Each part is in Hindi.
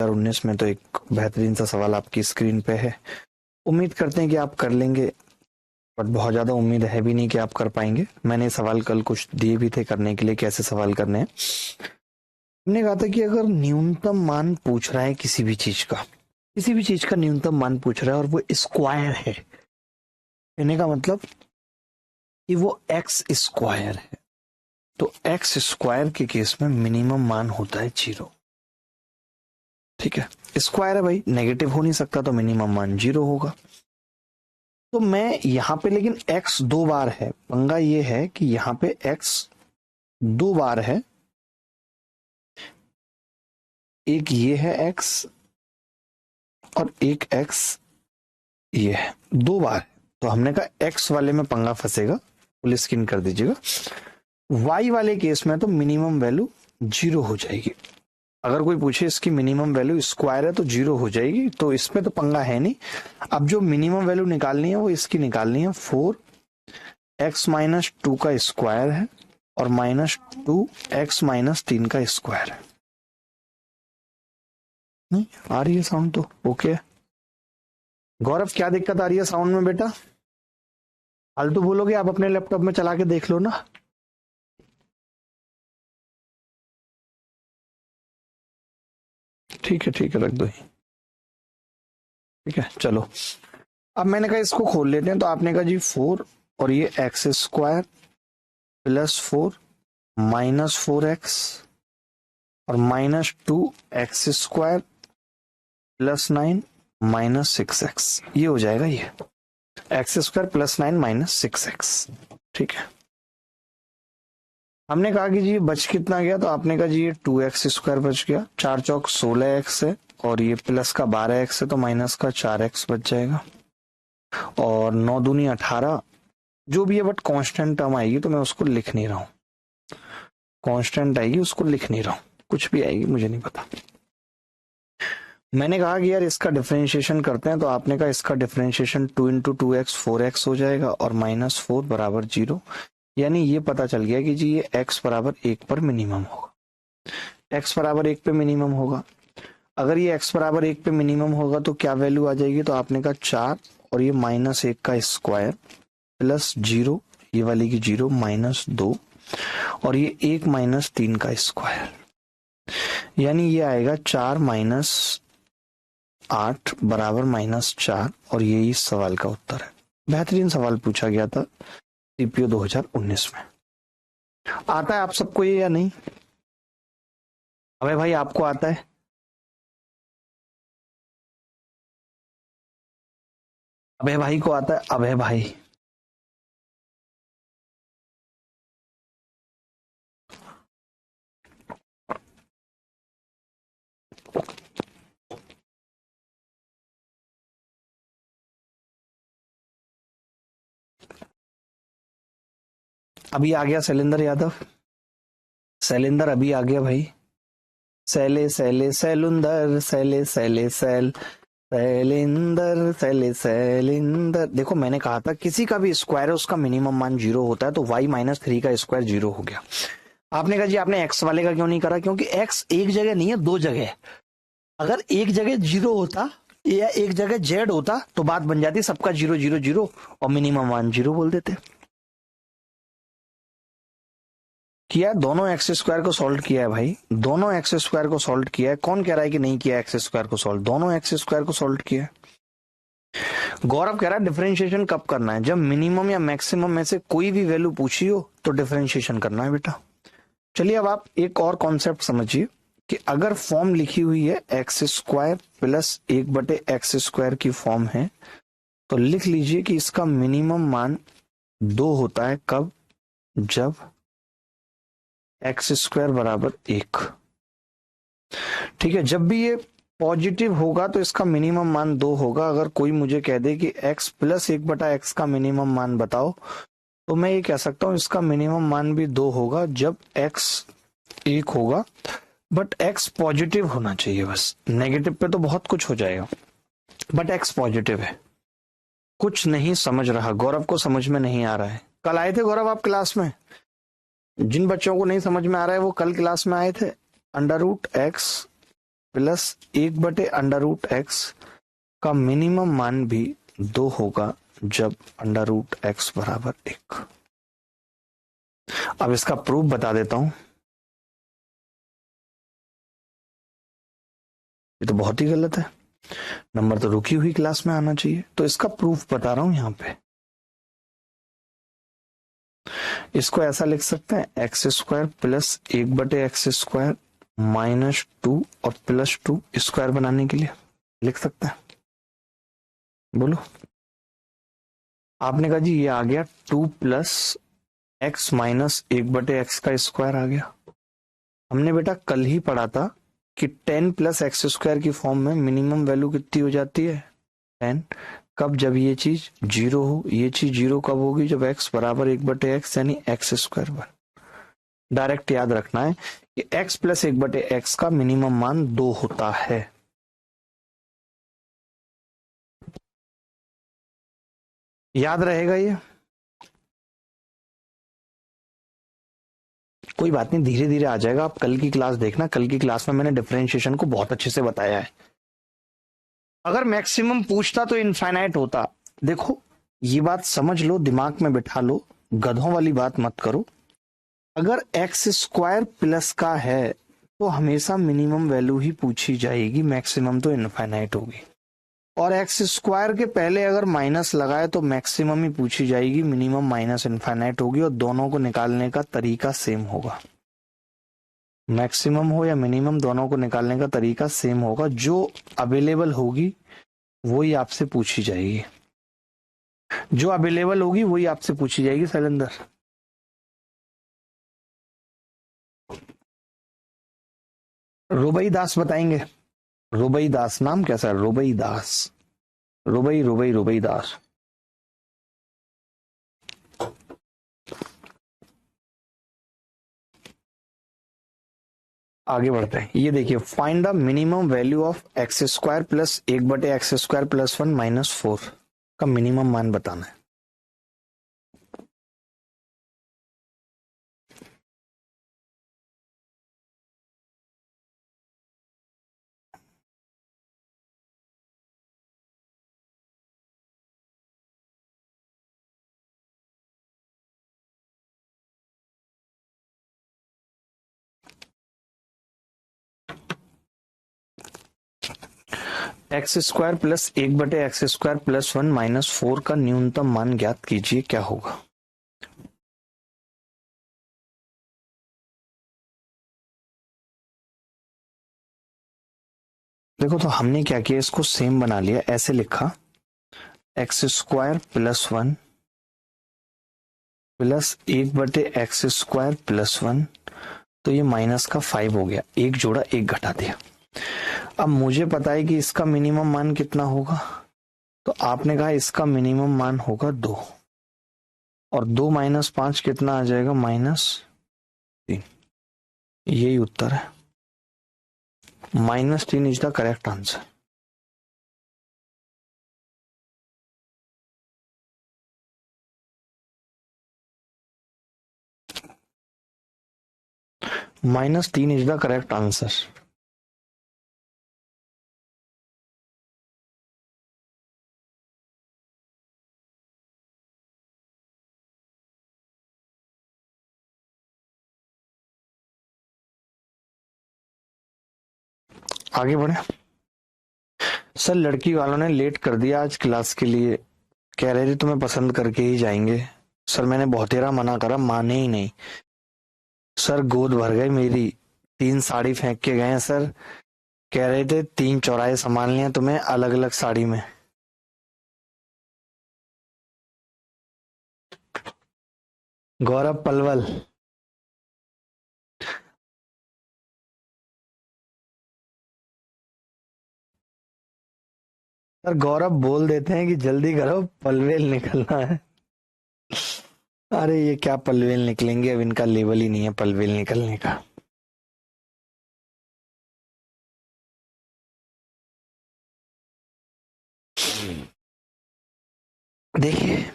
2019 में तो एक बेहतरीन सा सवाल आपकी स्क्रीन पे है। उम्मीद करते हैं कि आप कर लेंगे, बट बहुत ज्यादा उम्मीद है भी नहीं कि आप कर पाएंगे। मैंने सवाल कल कुछ दिए भी थे करने के लिए, कैसे सवाल करने हैं। हमने कहा था कि अगर न्यूनतम मान पूछ रहा है किसी भी चीज का न्यूनतम मान पूछ रहा है और वो स्क्वायर है, कहने का मतलब कि वो एक्स स्क्वायर है, तो एक्स स्क्वायर के केस में मिनिमम मान होता है 0। ठीक है, स्क्वायर है भाई, नेगेटिव हो नहीं सकता, तो मिनिमम मान 0 होगा। तो मैं यहां पे, लेकिन x 2 बार है, पंगा ये है कि यहां पे x 2 बार है, एक ये है x और एक x ये है, 2 बार है। तो हमने कहा x वाले में पंगा फंसेगा, फुल स्क्रीन कर दीजिएगा। y वाले केस में तो मिनिमम वैल्यू 0 हो जाएगी। अगर कोई पूछे इसकी मिनिमम वैल्यू स्क्वायर है तो 0 हो जाएगी, तो इसमें तो पंगा है नहीं। अब जो मिनिमम वैल्यू निकालनी है वो इसकी निकालनी है, 4x-2 का स्क्वायर है और -2x-3 का स्क्वायर है। नहीं आ रही है साउंड तो ओके। गौरव क्या दिक्कत आ रही है साउंड में बेटा? फालतू बोलोगे आप, अपने लैपटॉप में चला के देख लो ना। ठीक है रख दो। ठीक है चलो, अब मैंने कहा इसको खोल लेते हैं। तो आपने कहा जी 4 और ये एक्स स्क्वायर +4 -4x और -2x स्क्वायर +9 -6x, ये हो जाएगा ये x स्क्वायर +9 -6x। ठीक है, हमने कहा कि जी बच कितना गया, तो आपने कहा जी ये 2x स्क्वायर बच गया, 4 चौक 16x है और ये प्लस का 12x है तो माइनस का 4x बच जाएगा, और 9 दूनी 18 जो भी है, बट कांस्टेंट टर्म आएगी तो मैं उसको लिख नहीं रहा हूं, कांस्टेंट आएगी उसको लिख नहीं रहा हूं, कुछ भी आएगी मुझे नहीं पता। मैंने कहा कि यार इसका डिफरेंशिएशन करते हैं, तो आपने कहा इसका डिफरेंशिएशन 2 × 2x 4x हो जाएगा और -4 बराबर 0, यानी ये पता चल गया कि जी ये x बराबर 1 पर मिनिमम होगा, x बराबर 1 पे मिनिमम होगा। अगर ये x बराबर 1 पे मिनिमम होगा तो क्या वैल्यू आ जाएगी, तो आपने कहा 4 और ये -1 का स्क्वायर +0, ये वाली की 0 -2 और ये 1 -3 का स्क्वायर, यानी ये आएगा 4 - 8 बराबर -4, और यही इस सवाल का उत्तर है। बेहतरीन सवाल पूछा गया था सीपीओ 2019 में। आता है आप सबको ये या नहीं? अबे भाई आपको आता है? अबे भाई को आता है? अबे भाई अभी आ गया शैलेंद्र यादव, शैलेंद्र अभी आ गया भाई। सैले सैले सैलुंदर सैले सैले सैल सैलेंदर सैले सैलेंदर। देखो मैंने कहा था किसी का भी स्क्वायर है उसका मिनिमम मान 0 होता है, तो y -3 का स्क्वायर 0 हो गया। आपने कहा जी आपने x वाले का क्यों नहीं करा, क्योंकि x एक जगह नहीं है, 2 जगह है। अगर एक जगह 0 होता या एक जगह z होता तो बात बन जाती सबका 0 0 0 और मिनिमम मान 0 बोल देते। किया, दोनों एक्स स्क्वायर को सॉल्व किया है भाई, दोनों एक्स स्क्वायर को सॉल्व किया है। कौन कह रहा है कि नहीं किया एक्स स्क्वायर को सॉल्व? दोनों एक्स स्क्वायर को सॉल्व किया है। गौरव कह रहा है डिफरेंशिएशन कब करना है, जब मिनिमम या मैक्सिमम में से कोई भी वैल्यू पूछी हो तो डिफरेंशिएशन करना है बेटा। चलिए अब आप एक और कॉन्सेप्ट समझिए कि अगर फॉर्म लिखी हुई है एक्स स्क्वायर +1/x स्क्वायर की फॉर्म है, तो लिख लीजिए कि इसका मिनिमम मान 2 होता है। कब? जब x स्क्वायर बराबर 1। ठीक है, जब भी ये पॉजिटिव होगा तो इसका मिनिमम मान 2 होगा। अगर कोई मुझे कह दे कि x + 1/x का मिनिमम मान बताओ, तो मैं ये कह सकता हूं इसका मिनिमम मान भी 2 होगा जब x 1 होगा, बट x पॉजिटिव होना चाहिए। बस नेगेटिव पे तो बहुत कुछ हो जाएगा, बट x पॉजिटिव है। कुछ नहीं समझ रहा, गौरव को समझ में नहीं आ रहा है। कल आए थे गौरव आप क्लास में? जिन बच्चों को नहीं समझ में आ रहा है वो कल क्लास में आए थे। √x प्लस 1/√x का मिनिमम मान भी 2 होगा जब √x बराबर 1। अब इसका प्रूफ बता देता हूं, ये तो बहुत ही गलत है, नंबर तो रुकी हुई क्लास में आना चाहिए। तो इसका प्रूफ बता रहा हूं यहां पे। इसको ऐसा लिख सकते हैं, x² प्लस 1/x² -2 और +2 स्क्वायर बनाने के लिए लिख सकते हैं। बोलो। आपने कहा जी ये आ गया 2 + x - 1/x का स्क्वायर आ गया। हमने बेटा कल ही पढ़ा था कि 10 + x² की फॉर्म में मिनिमम वैल्यू कितनी हो जाती है 10। कब? जब ये चीज 0 हो। ये चीज 0 कब होगी? जब x बराबर 1/x यानी x² बन। डायरेक्ट याद रखना है कि x + 1/x का मिनिमम मान 2 होता है। याद रहेगा ये? कोई बात नहीं, धीरे धीरे आ जाएगा। आप कल की क्लास देखना, कल की क्लास में मैंने डिफरेंशिएशन को बहुत अच्छे से बताया है। अगर मैक्सिमम पूछता तो इनफाइनाइट होता। देखो ये बात समझ लो, दिमाग में बिठा लो, गधों वाली बात मत करो। अगर x² प्लस का है तो हमेशा मिनिमम वैल्यू ही पूछी जाएगी, मैक्सिमम तो इनफाइनाइट होगी। और x² के पहले अगर माइनस लगाए तो मैक्सिमम ही पूछी जाएगी, मिनिमम माइनस इनफाइनाइट होगी। और दोनों को निकालने का तरीका सेम होगा, मैक्सिमम हो या मिनिमम, दोनों को निकालने का तरीका सेम होगा। जो अवेलेबल होगी वही आपसे पूछी जाएगी, जो अवेलेबल होगी वही आपसे पूछी जाएगी। शैलेंद्र, रुबई दास बताएंगे। रुबई दास नाम कैसा है? रुबई दास, रुबई दास। आगे बढ़ते हैं। ये देखिए, find the minimum value of x² plus 1/x² plus 1 -4 का मिनिमम मान बताना है। x² प्लस 1/x² प्लस 1 -4 का न्यूनतम मान ज्ञात कीजिए, क्या होगा? देखो तो हमने क्या किया, इसको सेम बना लिया, ऐसे लिखा x² plus 1 plus 1/x² plus 1, तो ये माइनस का 5 हो गया, एक जोड़ा एक घटा दिया। अब मुझे पता है कि इसका मिनिमम मान कितना होगा, तो आपने कहा इसका मिनिमम मान होगा 2, और 2 - 5 कितना आ जाएगा? -3। यही उत्तर है, -3 is the correct answer. -3 is the correct answer. आगे बढ़े। सर लड़की वालों ने लेट कर दिया आज क्लास के लिए, कह रहे थे तुम्हें पसंद करके ही जाएंगे। सर मैंने बहुतेरा मना करा, माने ही नहीं। सर गोद भर गई मेरी, 3 साड़ी फेंक के गए सर। कह रहे थे 3 चौराहे संभालने हैं तुम्हें अलग अलग साड़ी में। गौरव पलवल। सर गौरव बोल देते हैं कि जल्दी करो पलवेल निकलना है। अरे ये क्या पलवेल निकलेंगे, अब इनका लेवल ही नहीं है पलवेल निकलने का। देखिए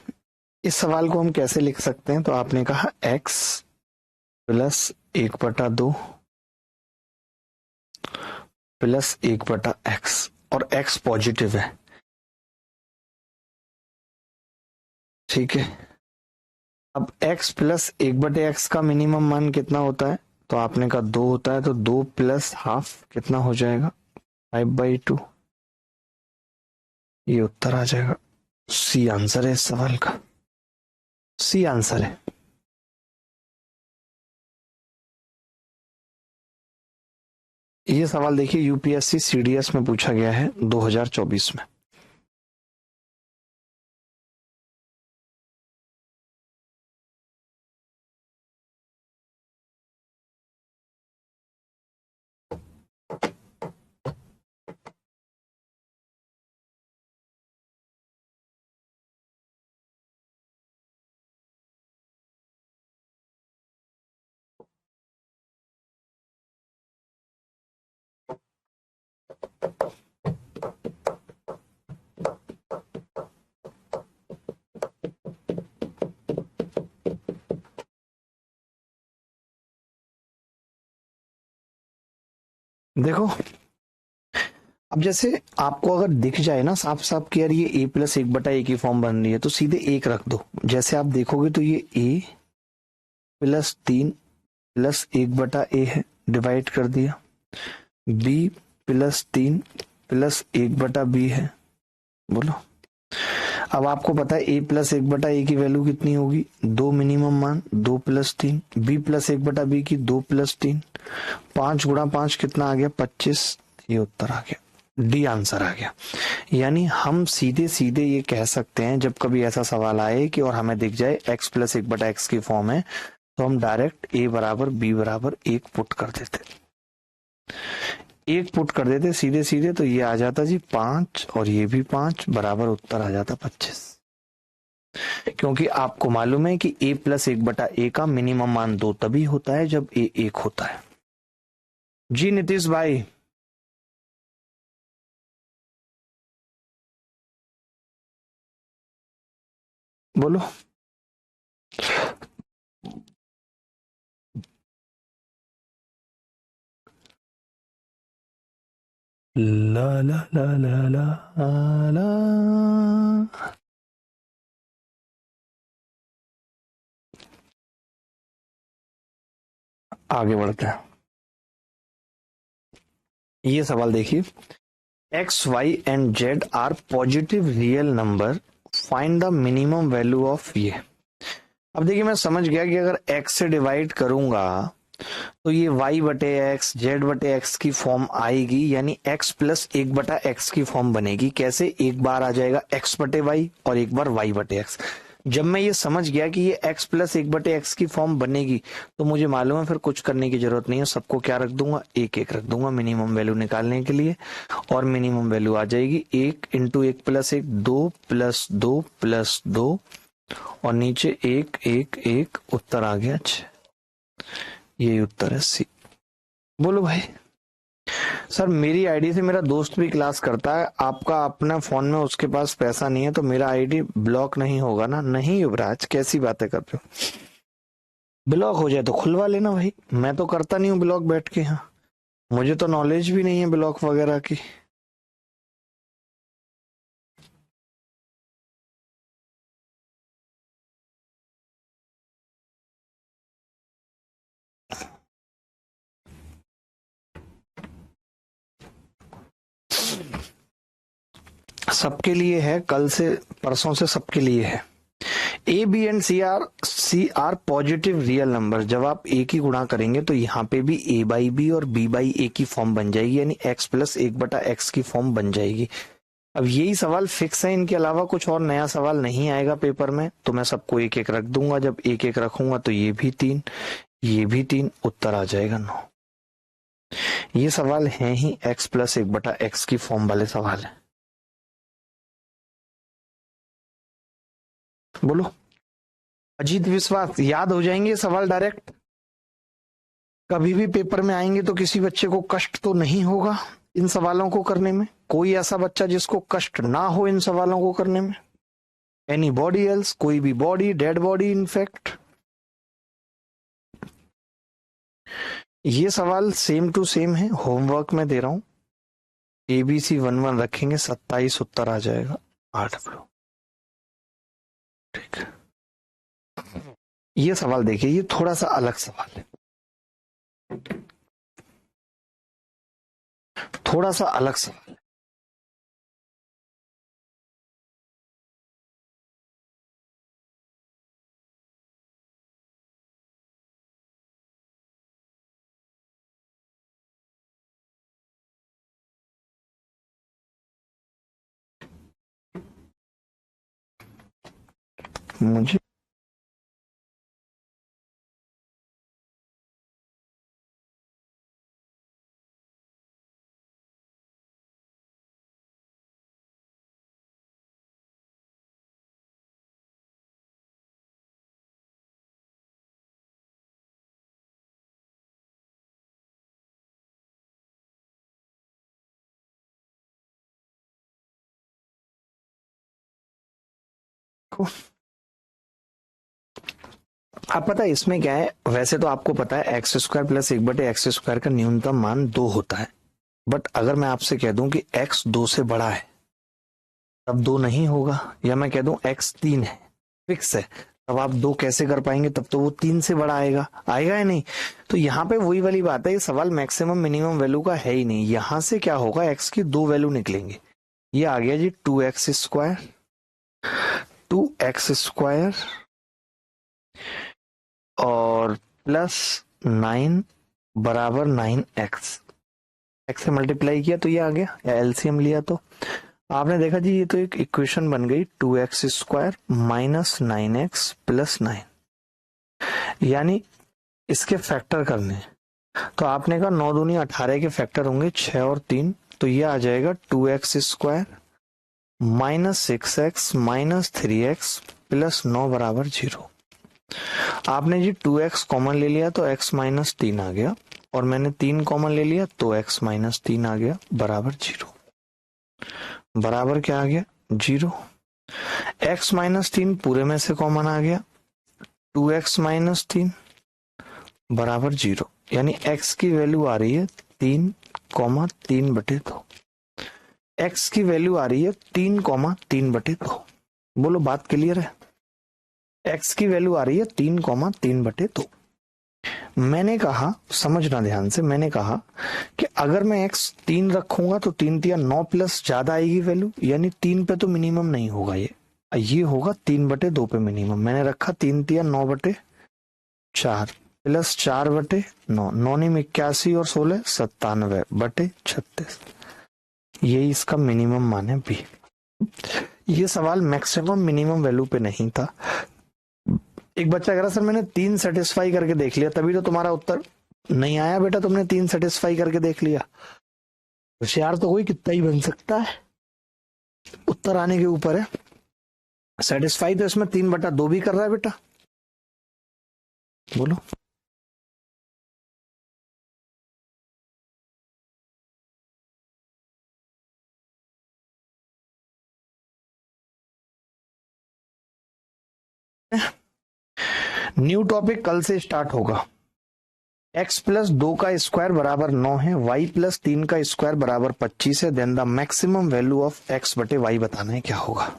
इस सवाल को हम कैसे लिख सकते हैं, तो आपने कहा x प्लस 1/2 प्लस 1/x और x पॉजिटिव है, ठीक है। अब x प्लस 1/x का मिनिमम मान कितना होता है, तो आपने कहा 2 होता है, तो 2 प्लस हाफ कितना हो जाएगा 5/2। ये उत्तर आ जाएगा। सी आंसर है इस सवाल का, सी आंसर है। ये सवाल देखिए यूपीएससी सीडीएस में पूछा गया है 2024 में। देखो अब जैसे आपको अगर दिख जाए ना साफ साफ कि यार ये a प्लस 1/a की फॉर्म बन रही है, तो सीधे 1 रख दो। जैसे आप देखोगे तो ये a प्लस 3 प्लस 1/a है, डिवाइड कर दिया। b प्लस 3 प्लस 1/b है, बोलो। अब आपको पता है a प्लस 1/a की वैल्यू कितनी होगी, 2 मिनिमम मान, 2 प्लस 3। b प्लस 1/b की 2 प्लस 3, 5 गुणा 5 कितना आ गया 25। ये उत्तर आ गया, डी आंसर आ गया। यानी हम सीधे सीधे ये कह सकते हैं जब कभी ऐसा सवाल आए कि और हमें दिख जाए x प्लस 1/x की फॉर्म है, तो हम डायरेक्ट a बराबर b बराबर 1 पुट कर देते, 1 पुट कर देते सीधे सीधे, तो ये आ जाता जी 5 और ये भी 5, बराबर उत्तर आ जाता 25। क्योंकि आपको मालूम है कि a प्लस 1/a का मिनिमम मान 2 तभी होता है जब a 1 होता है। जी नीतीश भाई, बोलो। ला ला ला ला ला ला। आगे बढ़ते हैं। ये सवाल देखिए, x y and z are positive real number, find the minimum value of ये। अब देखिए मैं समझ गया कि अगर x से डिवाइड करूंगा तो ये y/x z/x की फॉर्म आएगी, यानी x प्लस 1/x की फॉर्म बनेगी। कैसे, एक बार आ जाएगा x/y और एक बार y/x। जब मैं ये समझ गया कि ये x प्लस 1/x की फॉर्म बनेगी, तो मुझे मालूम है फिर कुछ करने की जरूरत नहीं है, सबको क्या रख दूंगा, 1 1 रख दूंगा मिनिमम वैल्यू निकालने के लिए। और मिनिमम वैल्यू आ जाएगी 1 इंटू 1 प्लस 1, 2 प्लस 2 प्लस 2, और नीचे 1 1 1, उत्तर आ गया 6। ये उत्तर है सी। बोलो भाई। सर मेरी आईडी से मेरा दोस्त भी क्लास करता है, आपका अपना फोन में उसके पास पैसा नहीं है तो मेरा आईडी ब्लॉक नहीं होगा ना? नहीं युवराज, कैसी बातें कर रहे हो? ब्लॉक हो जाए तो खुलवा लेना भाई, मैं तो करता नहीं हूँ ब्लॉक बैठ के। यहाँ मुझे तो नॉलेज भी नहीं है ब्लॉक वगैरह की। सबके लिए है, कल से परसों से सबके लिए है। A b and c are positive real number. जब आप ए की गुणा करेंगे तो यहाँ पे भी a बाई बी और b बाई ए की फॉर्म बन जाएगी, यानी x प्लस 1/x की फॉर्म बन जाएगी। अब यही सवाल फिक्स है, इनके अलावा कुछ और नया सवाल नहीं आएगा पेपर में, तो मैं सबको 1 1 रख दूंगा। जब 1 1 रखूंगा तो ये भी 3, ये भी 3, उत्तर आ जाएगा 9। ये सवाल है ही x प्लस 1/x की फॉर्म वाले सवाल है। बोलो। अजीत विश्वास, याद हो जाएंगे सवाल डायरेक्ट, कभी भी पेपर में आएंगे तो किसी बच्चे को कष्ट तो नहीं होगा इन सवालों को करने में? कोई ऐसा बच्चा जिसको कष्ट ना हो इन सवालों को करने में? एनी बॉडी एल्स, कोई भी बॉडी, डेड बॉडी इनफैक्ट? ये सवाल सेम टू सेम है, होमवर्क में दे रहा हूं, ABC11 रखेंगे 27 उत्तर आ जाएगा RW। ठीक है, ये सवाल देखिए, ये थोड़ा सा अलग सवाल है, थोड़ा सा अलग सवाल है। मुझे आप पता है इसमें क्या है, वैसे तो आपको पता है एक्स स्क्वायर प्लस 1/x² का न्यूनतम मान 2 होता है, बट अगर मैं आपसे कह दूं कि x 2 से बड़ा है तब 2 नहीं होगा, या मैं कह दूं x 3 है, फिक्स है, तब आप 2 कैसे कर पाएंगे, तब तो वो 3 से बड़ा आएगा, आएगा या नहीं। तो यहाँ पे वही वाली बात है, ये सवाल मैक्सिमम मिनिमम वैल्यू का है ही नहीं। यहां से क्या होगा, x की 2 वैल्यू निकलेंगे। ये आ गया जी 2x², 2x² और प्लस 9 बराबर 9x, x से मल्टीप्लाई किया तो ये आ गया, या एलसीएम लिया तो आपने देखा जी, ये तो एक इक्वेशन बन गई 2x² माइनस 9x प्लस 9, यानी इसके फैक्टर करने, तो आपने कहा 9 दूनी 18 के फैक्टर होंगे 6 और 3, तो ये आ जाएगा 2x² minus 6x minus 3x plus 9 बराबर 0। आपने जी 2x कॉमन ले लिया तो x माइनस 3 आ गया, और मैंने 3 कॉमन ले लिया तो x माइनस 3 आ गया बराबर 0। बराबर क्या आ गया 0। x माइनस 3 पूरे में से कॉमन आ गया, 2x माइनस 3 बराबर 0, यानी x की वैल्यू आ रही है 3,3/2। x की वैल्यू आ रही है 3,3/2। बोलो बात क्लियर है, x की वैल्यू आ रही है 3,3/2। मैंने कहा, समझना ध्यान से, मैंने कहा कि अगर मैं x 3 रखूंगा तो 3 तिया 9 प्लस ज्यादा आएगी वैल्यू, यानी 3 पे तो मिनिमम नहीं होगा, ये होगा 3/2 पे मिनिमम। मैंने रखा 3 तिया 9/4 प्लस 4/9, 9×9 = 81 और 16 97/36, यही इसका मिनिमम मान है बी। ये सवाल मैक्सिमम मिनिमम वैल्यू पे नहीं था। एक बच्चा कह रहा सर मैंने 3 सेटिस्फाई करके देख लिया तभी तो तुम्हारा उत्तर नहीं आया। बेटा तुमने 3 सेटिस्फाई करके देख लिया, होशियार तो कोई कितना ही बन सकता है, उत्तर आने के ऊपर है। सेटिस्फाई तो इसमें 3/2 भी कर रहा है बेटा, बोलो। न्यू टॉपिक कल से स्टार्ट होगा। x प्लस 2 का स्क्वायर बराबर 9 है, y प्लस 3 का स्क्वायर बराबर 25 है, then the maximum value of x बटे y बताना है, क्या होगा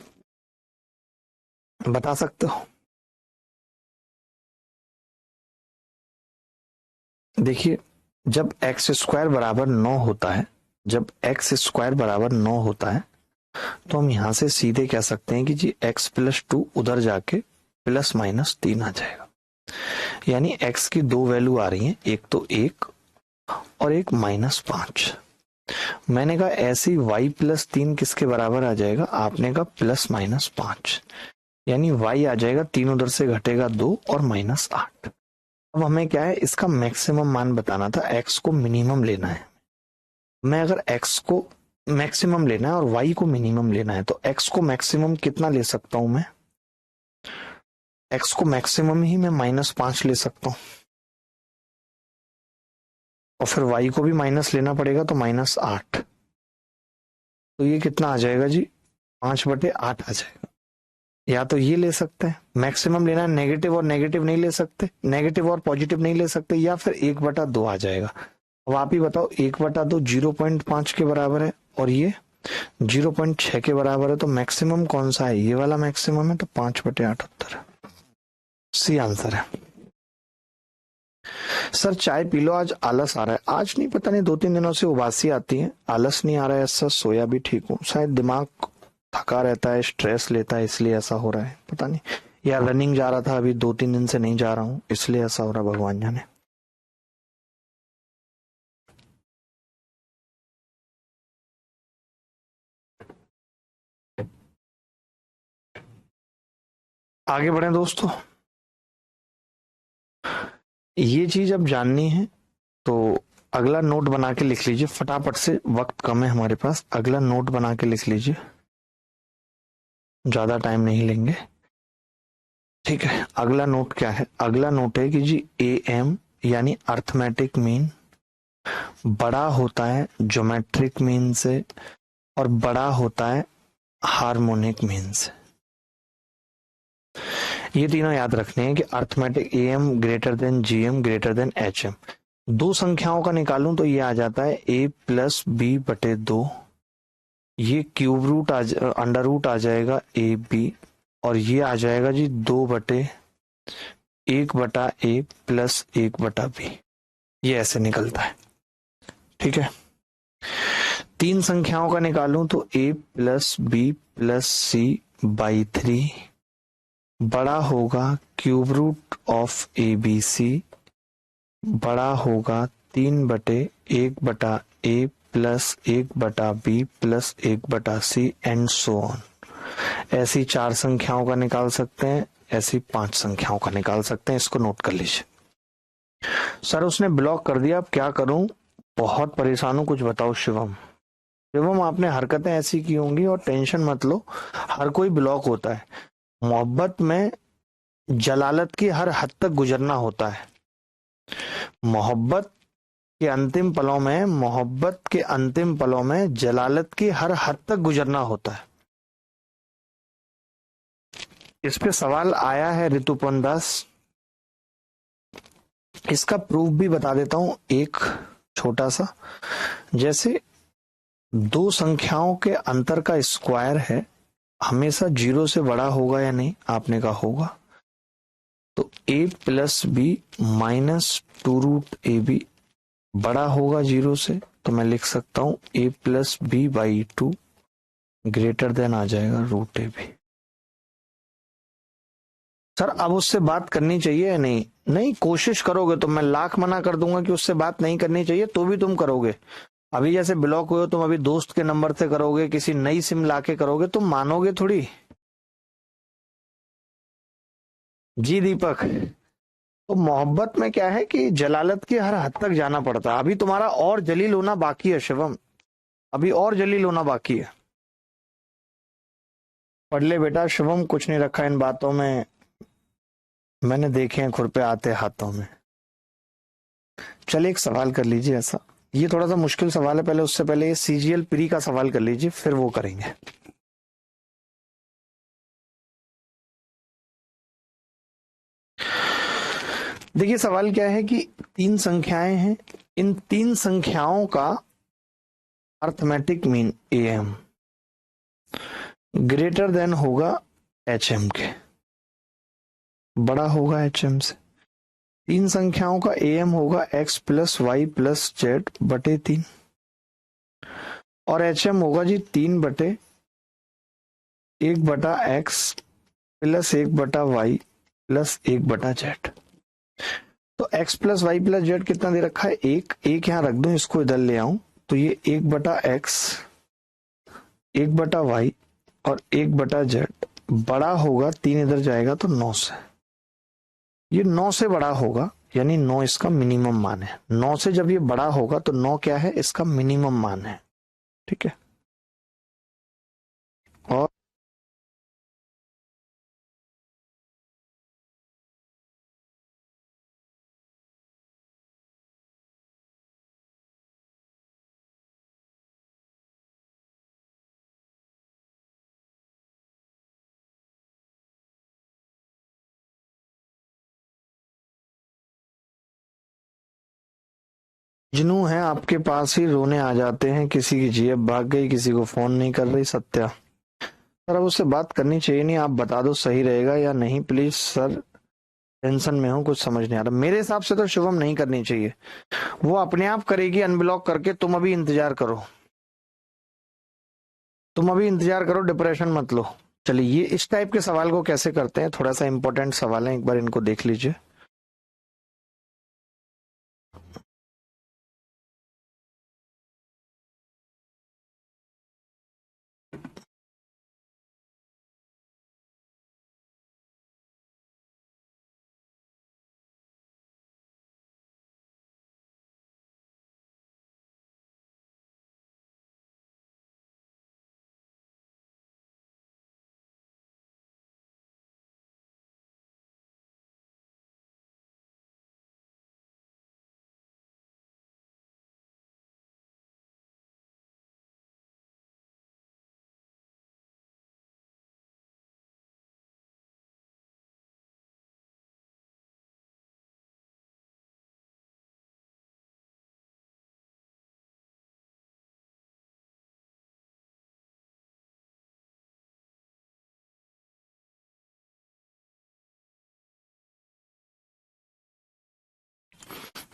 बता सकते हो। देखिए जब x² बराबर 9 होता है, जब x² बराबर 9 होता है तो हम यहां से सीधे कह सकते हैं कि जी x प्लस 2 उधर जाके प्लस माइनस 3 आ जाएगा, यानी x की 2 वैल्यू आ रही हैं, एक तो 1 और एक -5। मैंने कहा ऐसी y प्लस 3 किसके बराबर आ जाएगा, आपने कहा +-5, यानी y आ जाएगा 3 उधर से घटेगा 2 और -8। अब हमें क्या है, इसका मैक्सिमम मान बताना था, x को मिनिमम लेना है। मैं अगर x को मैक्सिमम लेना है और y को मिनिमम लेना है तो x को मैक्सिमम कितना ले सकता हूं मैं, x को मैक्सिमम ही मैं -5 ले सकता हूं, और फिर y को भी माइनस लेना पड़ेगा तो -8, तो ये कितना आ जाएगा जी 5/8 आ जाएगा। या तो ये ले सकते हैं, मैक्सिमम लेना है, नेगेटिव और नेगेटिव नहीं ले सकते, नेगेटिव और पॉजिटिव नहीं ले सकते, या फिर 1/2 आ जाएगा। अब आप ही बताओ 1/2 0.5 के बराबर है और ये 0.6 के बराबर है, तो मैक्सिमम कौन सा है? ये वाला मैक्सिमम है, तो 5/8 उत्तर है, सी आंसर है। सर चाय पी लो, आज आलस आ रहा है। आज नहीं, पता नहीं 2-3 दिनों से उबासी आती है, आलस नहीं आ रहा है, ऐसा सोया भी ठीक हूँ, शायद दिमाग थका रहता है, स्ट्रेस लेता है, इसलिए ऐसा हो रहा है, पता नहीं। या रनिंग जा रहा था, अभी 2-3 दिन से नहीं जा रहा हूँ, इसलिए ऐसा हो रहा, भगवान जाने। आगे बढ़े दोस्तों, ये चीज अब जाननी है तो अगला नोट बना के लिख लीजिए फटाफट से, वक्त कम है हमारे पास। अगला नोट बना के लिख लीजिए, ज्यादा टाइम नहीं लेंगे, ठीक है। अगला नोट क्या है? अगला नोट है कि जी AM यानी अर्थमेटिक मीन बड़ा होता है ज्योमेट्रिक मीन से, और बड़ा होता है हार्मोनिक मीन से। ये तीनों याद रखने हैं कि arithmetic AM greater than GM greater than HM। दो संख्याओं का निकालूं तो ये आ जाता है A+B/2, ये क्यूब रूट अंडर रूट आ जाएगा AB, और ये आ जाएगा जी 2/1/A प्लस 1/B। ये ऐसे निकलता है, ठीक है। तीन संख्याओं का निकालूं तो A+B+C/3 बड़ा होगा क्यूब रूट ऑफ ABC, बड़ा होगा 3/1/A plus 1/B plus 1/C and so on. ऐसी चार संख्याओं का निकाल सकते हैं, ऐसी 5 संख्याओं का निकाल सकते हैं, इसको नोट कर लीजिए। सर उसने ब्लॉक कर दिया, अब क्या करूं, बहुत परेशान हूं, कुछ बताओ शिवम। शिवम आपने हरकतें ऐसी की होंगी, और टेंशन मत लो, हर कोई ब्लॉक होता है। मोहब्बत में जलालत की हर हद तक गुजरना होता है। मोहब्बत के अंतिम पलों में, मोहब्बत के अंतिम पलों में जलालत की हर हद तक गुजरना होता है। इस पे सवाल आया है ऋतुपन दास, इसका प्रूफ भी बता देता हूं एक छोटा सा। जैसे दो संख्याओं के अंतर का स्क्वायर है, हमेशा 0 से बड़ा होगा या नहीं? आपने कहा होगा। तो A+B -2√AB बड़ा होगा 0 से, तो मैं लिख सकता हूं A+B/2 ग्रेटर देन आ जाएगा √AB। सर अब उससे बात करनी चाहिए या नहीं? नहीं, कोशिश करोगे तो मैं लाख मना कर दूंगा कि उससे बात नहीं करनी चाहिए, तो भी तुम करोगे। अभी जैसे ब्लॉक हुए हो तुम, अभी दोस्त के नंबर से करोगे, किसी नई सिम लाके करोगे, तुम मानोगे थोड़ी। जी दीपक, तो मोहब्बत में क्या है कि जलालत की हर हद तक जाना पड़ता है। अभी तुम्हारा और जलील होना बाकी है शिवम, अभी और जलील होना बाकी है। पढ़ ले बेटा शिवम, कुछ नहीं रखा इन बातों में, मैंने देखे हैं खुरपे आते हाथों में। चलिए एक सवाल कर लीजिए ऐसा, ये थोड़ा सा मुश्किल सवाल है, पहले उससे पहले ये CGL प्री का सवाल कर लीजिए, फिर वो करेंगे। देखिए सवाल क्या है कि 3 संख्याएं हैं, इन 3 संख्याओं का arithmetic mean AM greater than होगा HM के, बड़ा होगा HM से। 3 संख्याओं का AM होगा X+Y+Z/3, और HM होगा जी 3/1/X plus 1/Y plus 1/Z। तो X+Y+Z कितना दे रखा है? एक यहां रख दो, इसको इधर ले आऊं, तो ये 1/X 1/Y और 1/Z बड़ा होगा, 3 इधर जाएगा तो 9 से, ये 9 से बड़ा होगा, यानी 9 इसका मिनिमम मान है। 9 से जब ये बड़ा होगा तो 9 क्या है? इसका मिनिमम मान है, ठीक है। और जिनू है आपके पास ही रोने आ जाते हैं, किसी की जेब भाग गई, किसी को फोन नहीं कर रही। सत्या सर, अब उससे बात करनी चाहिए नहीं, आप बता दो सही रहेगा या नहीं प्लीज सर। टेंशन में हूँ, कुछ समझ नहीं आ रहा। मेरे हिसाब से तो शुभम नहीं करनी चाहिए, वो अपने आप करेगी अनब्लॉक करके। तुम अभी इंतजार करो, तुम अभी इंतजार करो, डिप्रेशन मत लो। चलिए, ये इस टाइप के सवाल को कैसे करते हैं, थोड़ा सा इंपॉर्टेंट सवाल है, एक बार इनको देख लीजिए।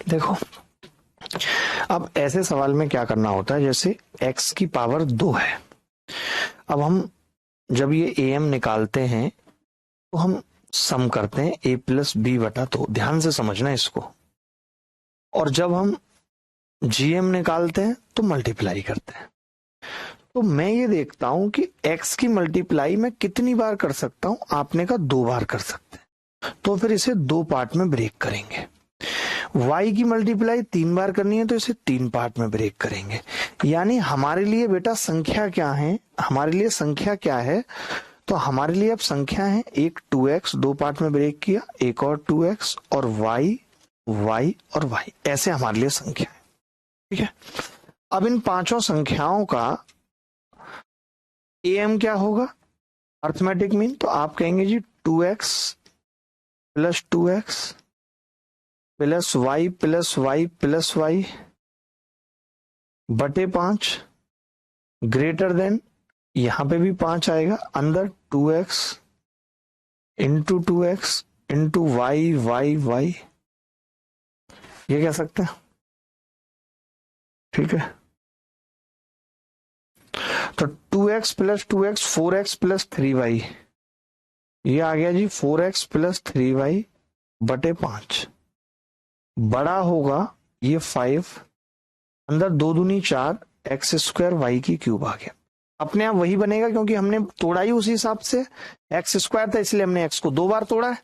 देखो, अब ऐसे सवाल में क्या करना होता है, जैसे x की पावर 2 है। अब हम जब ये am निकालते हैं तो हम सम करते हैं a प्लस बी बटा 2, ध्यान से समझना इसको। और जब हम gm निकालते हैं तो मल्टीप्लाई करते हैं। तो मैं ये देखता हूं कि x की मल्टीप्लाई मैं कितनी बार कर सकता हूं, आपने कहा 2 बार कर सकते हैं, तो फिर इसे 2 पार्ट में ब्रेक करेंगे। y की मल्टीप्लाई 3 बार करनी है तो इसे 3 पार्ट में ब्रेक करेंगे। यानी हमारे लिए बेटा संख्या क्या है, हमारे लिए संख्या क्या है, तो हमारे लिए अब संख्या है एक 2x 2 पार्ट में ब्रेक किया, एक और 2x और y, y और y, ऐसे हमारे लिए संख्या है। ठीक है, अब इन पांचों संख्याओं का am क्या होगा, अर्थमेटिक मीन। तो आप कहेंगे जी 2x plus 2x plus y plus y plus y बटे 5 ग्रेटर देन, यहां पे भी 5 आएगा, अंदर 2x into 2x into y y y, ये कह सकते हैं। ठीक है, तो 2x plus 2x 4x plus 3y, ये आ गया जी 4x प्लस 3y बटे 5। बड़ा होगा ये 5, अंदर 2 दूनी 4, एक्स स्क्वायर वाई की क्यूब आ गया। अपने आप वही बनेगा क्योंकि हमने तोड़ा ही उसी हिसाब से, एक्स स्क्वायर था इसलिए हमने एक्स को 2 बार तोड़ा है।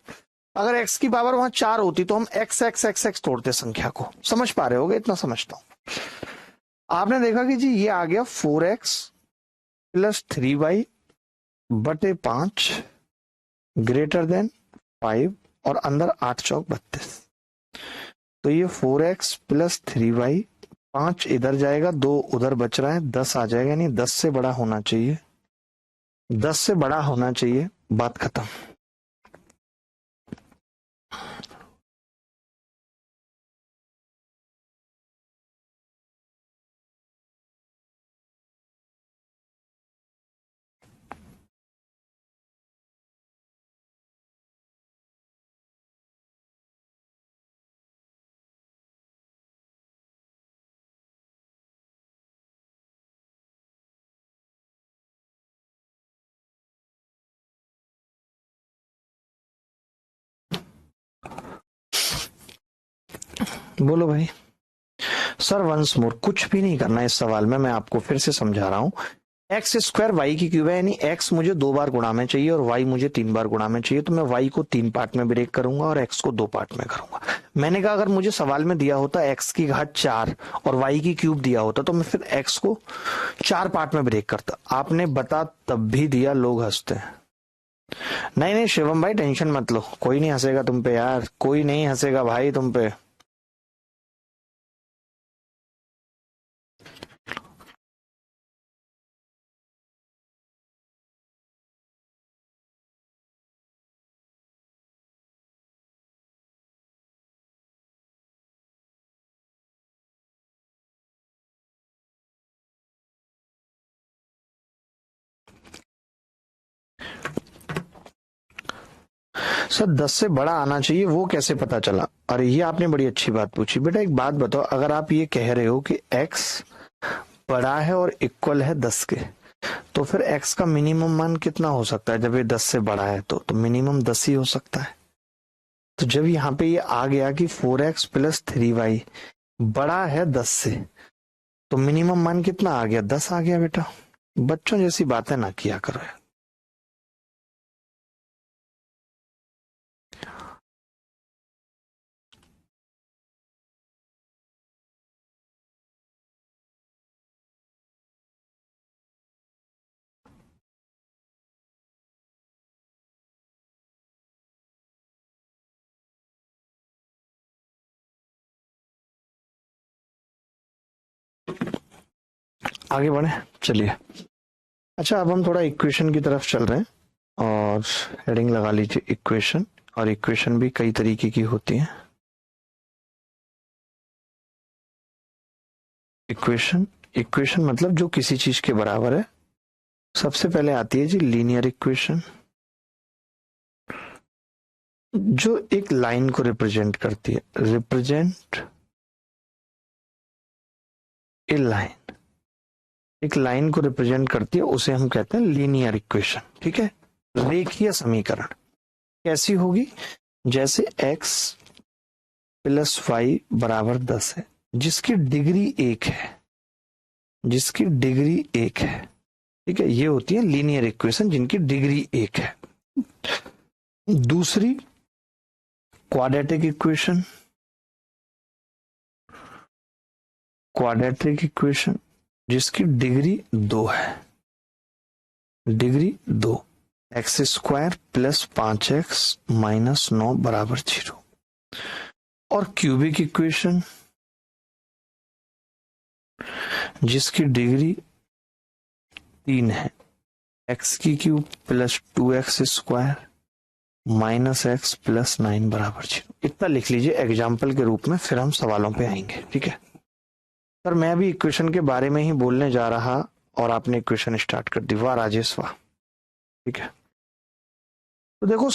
अगर एक्स की पावर वहां 4 होती तो हम एक्स एक्स एक्स एक्स तोड़ते संख्या को। समझ पा रहे होगे, इतना समझता हूं। आपने देखा कि जी ये आ गया 4x प्लस 3y बटे 5 ग्रेटर देन 5, और अंदर 8 चौक 32। तो ये 4x प्लस 3y, 5 इधर जाएगा, 2 उधर बच रहा है, 10 आ जाएगा, यानी 10 से बड़ा होना चाहिए, 10 से बड़ा होना चाहिए, बात खत्म। बोलो भाई। सर वंस मोर, कुछ भी नहीं करना इस सवाल में, मैं आपको फिर से समझा रहा हूं। एक्स स्क्वायर वाई की क्यूब है, यानी एक्स मुझे 2 बार गुणा में चाहिए और वाई मुझे 3 बार गुणा में चाहिए, तो मैं वाई को 3 पार्ट में ब्रेक करूंगा और एक्स को 2 पार्ट में करूंगा। मैंने कहा अगर मुझे सवाल में दिया होता एक्स की घात 4 और वाई की क्यूब दिया होता तो मैं फिर एक्स को 4 पार्ट में ब्रेक करता। आपने बता तब भी दिया, लोग हंसते हैं। नहीं नहीं शिवम भाई, टेंशन मत लो, कोई नहीं हंसेगा तुम पे यार, कोई नहीं हंसेगा भाई तुम पे। सर 10 से बड़ा आना चाहिए, वो कैसे पता चला? और ये आपने बड़ी अच्छी बात पूछी। बेटा एक बात बताओ, अगर आप ये कह रहे हो कि x बड़ा है और इक्वल है 10 के, तो फिर x का मिनिमम मान कितना हो सकता है? जब ये 10 से बड़ा है तो मिनिमम 10 ही हो सकता है। तो जब यहाँ पे ये आ गया कि 4x प्लस 3y बड़ा है 10 से, तो मिनिमम मान कितना आ गया? 10 आ गया। बेटा बच्चों जैसी बातें ना किया करो। आगे बढ़े, चलिए। अच्छा, अब हम थोड़ा इक्वेशन की तरफ चल रहे हैं और हेडिंग लगा लीजिए इक्वेशन। और इक्वेशन भी कई तरीके की होती है। इक्वेशन, इक्वेशन मतलब जो किसी चीज के बराबर है। सबसे पहले आती है जी लीनियर इक्वेशन, जो एक लाइन को रिप्रेजेंट करती है। रिप्रेजेंट ए लाइन, एक लाइन को रिप्रेजेंट करती है, उसे हम कहते हैं लीनियर इक्वेशन। ठीक है, रेखीय समीकरण। कैसी होगी? जैसे x प्लस वाई बराबर 10 है, जिसकी डिग्री 1 है, जिसकी डिग्री 1 है। ठीक है, ये होती है लीनियर इक्वेशन जिनकी डिग्री 1 है। दूसरी क्वाड्रेटिक इक्वेशन, क्वाड्रेटिक इक्वेशन जिसकी डिग्री 2 है, degree 2, x square plus 5x minus 9 बराबर 0। और क्यूबिक इक्वेशन जिसकी डिग्री 3 है, एक्स की cube plus 2x square minus x plus 9 बराबर 0। इतना लिख लीजिए एग्जाम्पल के रूप में, फिर हम सवालों पे आएंगे। ठीक है सर, मैं अभी इक्वेशन के बारे में ही बोलने जा रहा और आपने इक्वेशन स्टार्ट कर दी। वाह राजेश वाह। ठीक है, तो देखो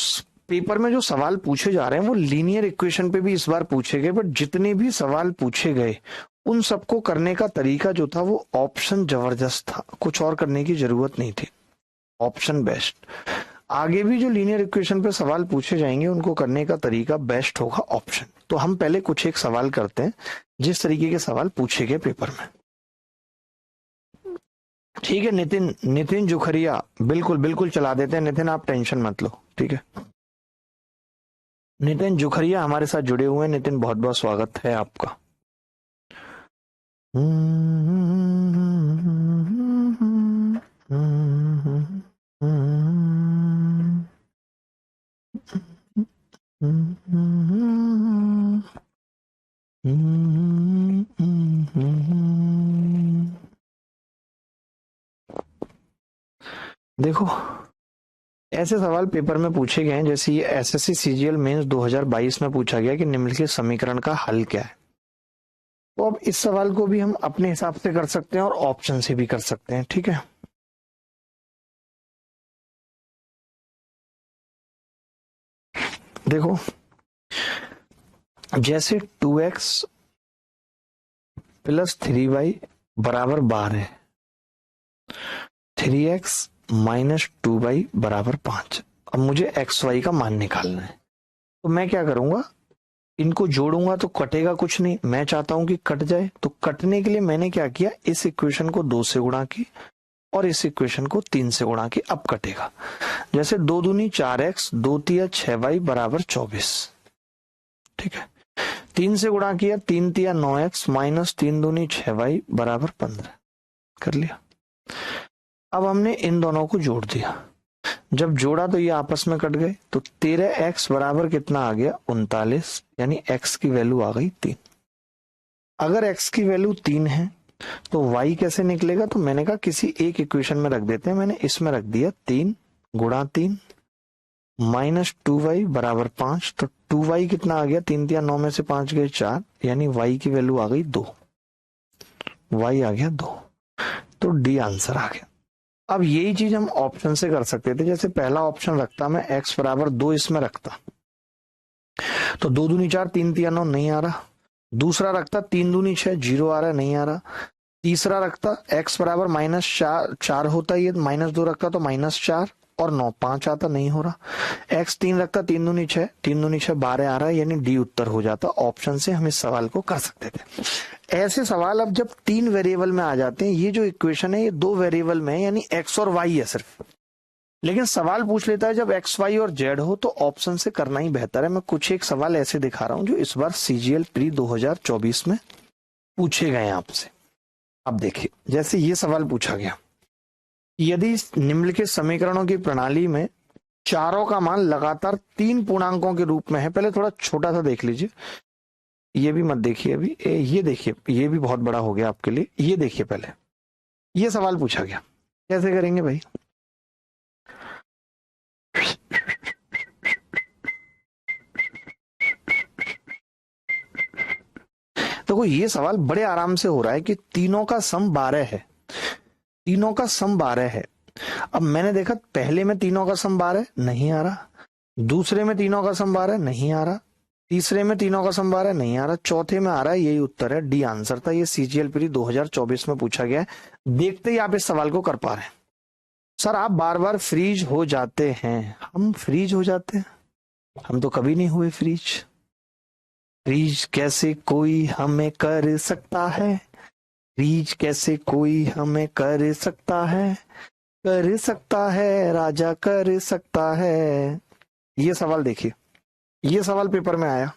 पेपर में जो सवाल पूछे जा रहे हैं वो लीनियर इक्वेशन पे भी इस बार पूछे गए, बट जितने भी सवाल पूछे गए उन सबको करने का तरीका जो था वो ऑप्शन जबरदस्त था, कुछ और करने की जरूरत नहीं थी। Option best. आगे भी जो लीनियर इक्वेशन पे सवाल पूछे जाएंगे उनको करने का तरीका बेस्ट होगा ऑप्शन। तो हम पहले कुछ एक सवाल करते हैं जिस तरीके के सवाल पूछे गए पेपर में। ठीक है नितिन, नितिन जुखरिया, बिल्कुल बिल्कुल चला देते हैं नितिन, आप टेंशन मत लो। ठीक है, नितिन जुखरिया हमारे साथ जुड़े हुए हैं। नितिन बहुत बहुत स्वागत है आपका। देखो ऐसे सवाल पेपर में पूछे गए हैं, जैसे ये एसएससी सीजीएल मेंस 2022 में पूछा गया कि निम्नलिखित समीकरण का हल क्या है। तो अब इस सवाल को भी हम अपने हिसाब से कर सकते हैं और ऑप्शन से भी कर सकते हैं। ठीक है, देखो जैसे 2x प्लस 3y बराबर 12 है, 3x माइनस 2y बराबर 5। अब मुझे एक्स वाई का मान निकालना है, तो मैं क्या करूंगा, इनको जोड़ूंगा तो कटेगा कुछ नहीं। मैं चाहता हूं कि कट जाए, तो कटने के लिए मैंने क्या किया, इस इक्वेशन को 2 से गुणा की और इस इक्वेशन को 3 से गुणा की। अब कटेगा। जैसे 2 दूनी 4x, 2 तिया 6y बराबर 24। ठीक है, 3 से गुणा किया, 3 तिया 9x माइनस 3 दूनी 6y बराबर 15। कर लिया। अब हमने इन दोनों को जोड़ दिया। जब जोड़ा तो ये आपस में कट गए, तो 13x बराबर कितना आ गया, 39। यानी x की वैल्यू आ गई 3। अगर x की वैल्यू 3 है तो y कैसे निकलेगा, तो मैंने कहा किसी एक इक्वेशन में रख देते हैं। मैंने इसमें रख दिया 3 गुणा 3 माइनस 2y बराबर 5। तो 2y कितना आ गया, 3 तिया 9 में से 5 गए 4, यानी y की वैल्यू आ गई 2। y आ गया 2। तो डी आंसर आ गया। अब यही चीज हम ऑप्शन से कर सकते थे, जैसे पहला ऑप्शन रखता मैं x बराबर 2 इसमें रखता तो 2 दूनी 4 3 3 9 नहीं आ रहा। दूसरा रखता 3 दूनी 6 0 आ रहा है, नहीं आ रहा। तीसरा रखता x बराबर -4 होता, ये -2 रखता तो -4 और 9 5 आता, नहीं हो रहा। x 3 रखता 3 दूनी 6 3 दूनी 6 12 आ रहा है, यानी डी उत्तर हो जाता। ऑप्शन से हम इस सवाल को कर सकते थे। ऐसे सवाल अब जब 3 वेरिएबल में आ जाते हैं, ये जो इक्वेशन है ये 2 वेरिएबल में है, यानी x और y है सिर्फ, लेकिन सवाल पूछ लेता है जब x y और z हो तो ऑप्शन से करना ही बेहतर है। मैं कुछ एक सवाल ऐसे दिखा रहा हूं जो इस बार सीजीएल प्री 2024 में पूछे गए आपसे। अब देखिए, जैसे ये सवाल पूछा गया, यदि निम्नलिखित समीकरणों की प्रणाली में चारों का मान लगातार 3 पूर्णांकों के रूप में है। पहले थोड़ा छोटा सा देख लीजिए, ये भी मत देखिए अभी, ये देखिए, ये भी बहुत बड़ा हो गया आपके लिए। ये देखिए, पहले ये सवाल पूछा गया, कैसे करेंगे भाई? देखो, ये सवाल बड़े आराम से हो रहा है कि तीनों का सम 12 है, तीनों का सम 12 है। अब मैंने देखा पहले में तीनों का सम 12 नहीं आ रहा, दूसरे में तीनों का सम 12 नहीं आ रहा, तीसरे में तीनों का सम 12 नहीं आ रहा, चौथे में आ रहा है। यही उत्तर है, डी आंसर था। ये सीजीएल प्री 2024 में पूछा गया है। देखते ही आप इस सवाल को कर पा रहे हैं। सर आप बार बार फ्रीज हो जाते हैं, हम फ्रीज हो जाते हैं? हम तो कभी नहीं हुए फ्रीज। फ्रीज कैसे कोई हमें कर सकता है? फ्रीज कैसे कोई हमें कर सकता है? कर सकता है राजा, कर सकता है। ये सवाल देखिए, ये सवाल पेपर में आया।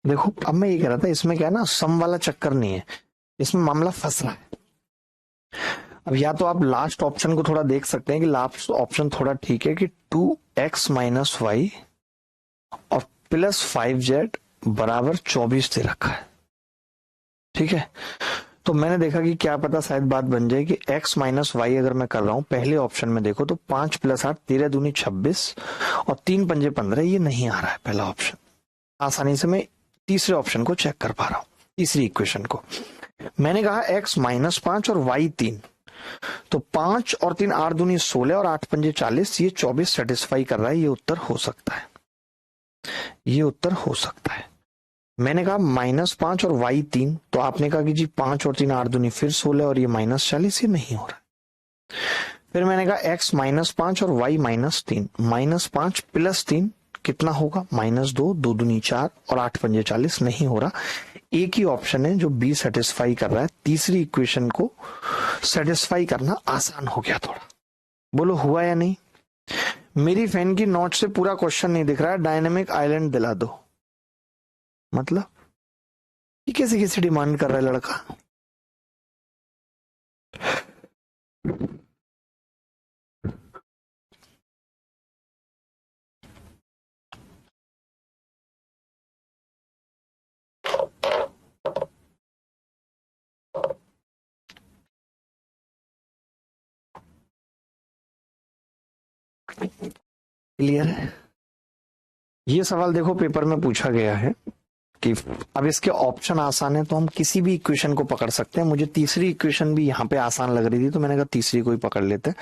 देखो, अब मैं ये कह रहा था, इसमें क्या है ना, सम वाला चक्कर नहीं है, इसमें मामला फंस रहा है। अब या तो आप लास्ट ऑप्शन को थोड़ा देख सकते हैं कि लास्ट ऑप्शन थोड़ा ठीक है कि 2x माइनस वाई और प्लस 5z बराबर 24 दे रखा है, ठीक है। तो मैंने देखा कि क्या पता शायद बात बन जाए कि x माइनस वाई अगर मैं कर रहा हूं पहले ऑप्शन में, देखो तो 5 + 8 13 दूनी 26 और 3 पंजे 15, ये नहीं आ रहा है पहला ऑप्शन। आसानी से मैं तीसरे ऑप्शन को चेक कर पा रहा हूं, तीसरी इक्वेशन को। मैंने कहा x -5 और y 3, तो 5 और 3 8 दूनी 16 और 8 पंजे 40, ये 24 सेटिस्फाई कर रहा है। ये उत्तर हो सकता है, ये उत्तर हो सकता है। मैंने कहा -5 और y 3, तो आपने कहा कि जी 5 और 3 8 दूनी फिर 16 और ये -40, ये नहीं हो रहा। फिर मैंने कहा x -5 और y -3, -5 + 3 कितना होगा? -2, 2 दूनी 4 और 8 पंजे 40, नहीं हो रहा। एक ही ऑप्शन है जो बी सेटिस्फाई कर रहा है। तीसरी इक्वेशन को सेटिस्फाई करना आसान हो गया थोड़ा। बोलो हुआ या नहीं? मेरी फैन की नोट से पूरा क्वेश्चन नहीं दिख रहा है, डायनेमिक आइलैंड दिला दो। मतलब ये कैसे कैसे डिमांड कर रहा है लड़का। क्लियर है? ये सवाल देखो पेपर में पूछा गया है कि अब इसके ऑप्शन आसान है तो हम किसी भी इक्वेशन को पकड़ सकते हैं। मुझे तीसरी इक्वेशन भी यहाँ पे आसान लग रही थी तो मैंने कहा तीसरी को ही पकड़ लेते हैं।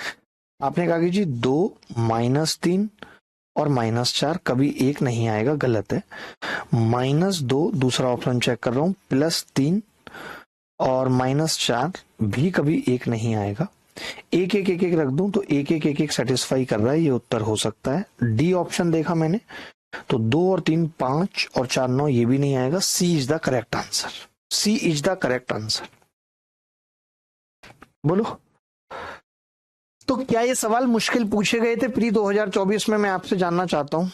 आपने कहा कि जी 2 -3 और -4 कभी एक नहीं आएगा, गलत है। -2 दूसरा ऑप्शन चेक कर रहा हूं, +3 और -4 भी कभी एक नहीं आएगा। एक एक एक एक रख दूं तो एक एक एक एक सेटिस्फाई कर रहा है, ये उत्तर हो सकता है। डी ऑप्शन देखा मैंने तो 2 और 3 5 और 4 9, ये भी नहीं आएगा। C is the correct answer, C is the correct answer. बोलो, तो क्या ये सवाल मुश्किल पूछे गए थे प्री 2024 में? मैं आपसे जानना चाहता हूं।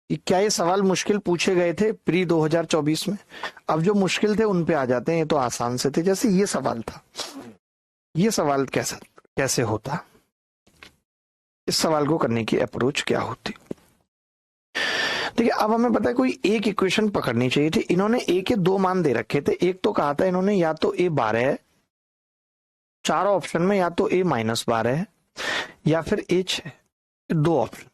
क्या ये सवाल मुश्किल पूछे गए थे प्री 2024 में? अब जो मुश्किल थे उन पे आ जाते हैं, ये तो आसान से थे। जैसे ये सवाल था, ये सवाल कैसे कैसे होता, इस सवाल को करने की अप्रोच क्या होती? देखिए अब हमें पता है कोई एक इक्वेशन पकड़नी चाहिए थी। इन्होंने ए के दो मान दे रखे थे। एक तो कहा था इन्होंने या तो ए 12 है, चारों ऑप्शन में या तो ए -12 है या फिर ए 6, दो ऑप्शन,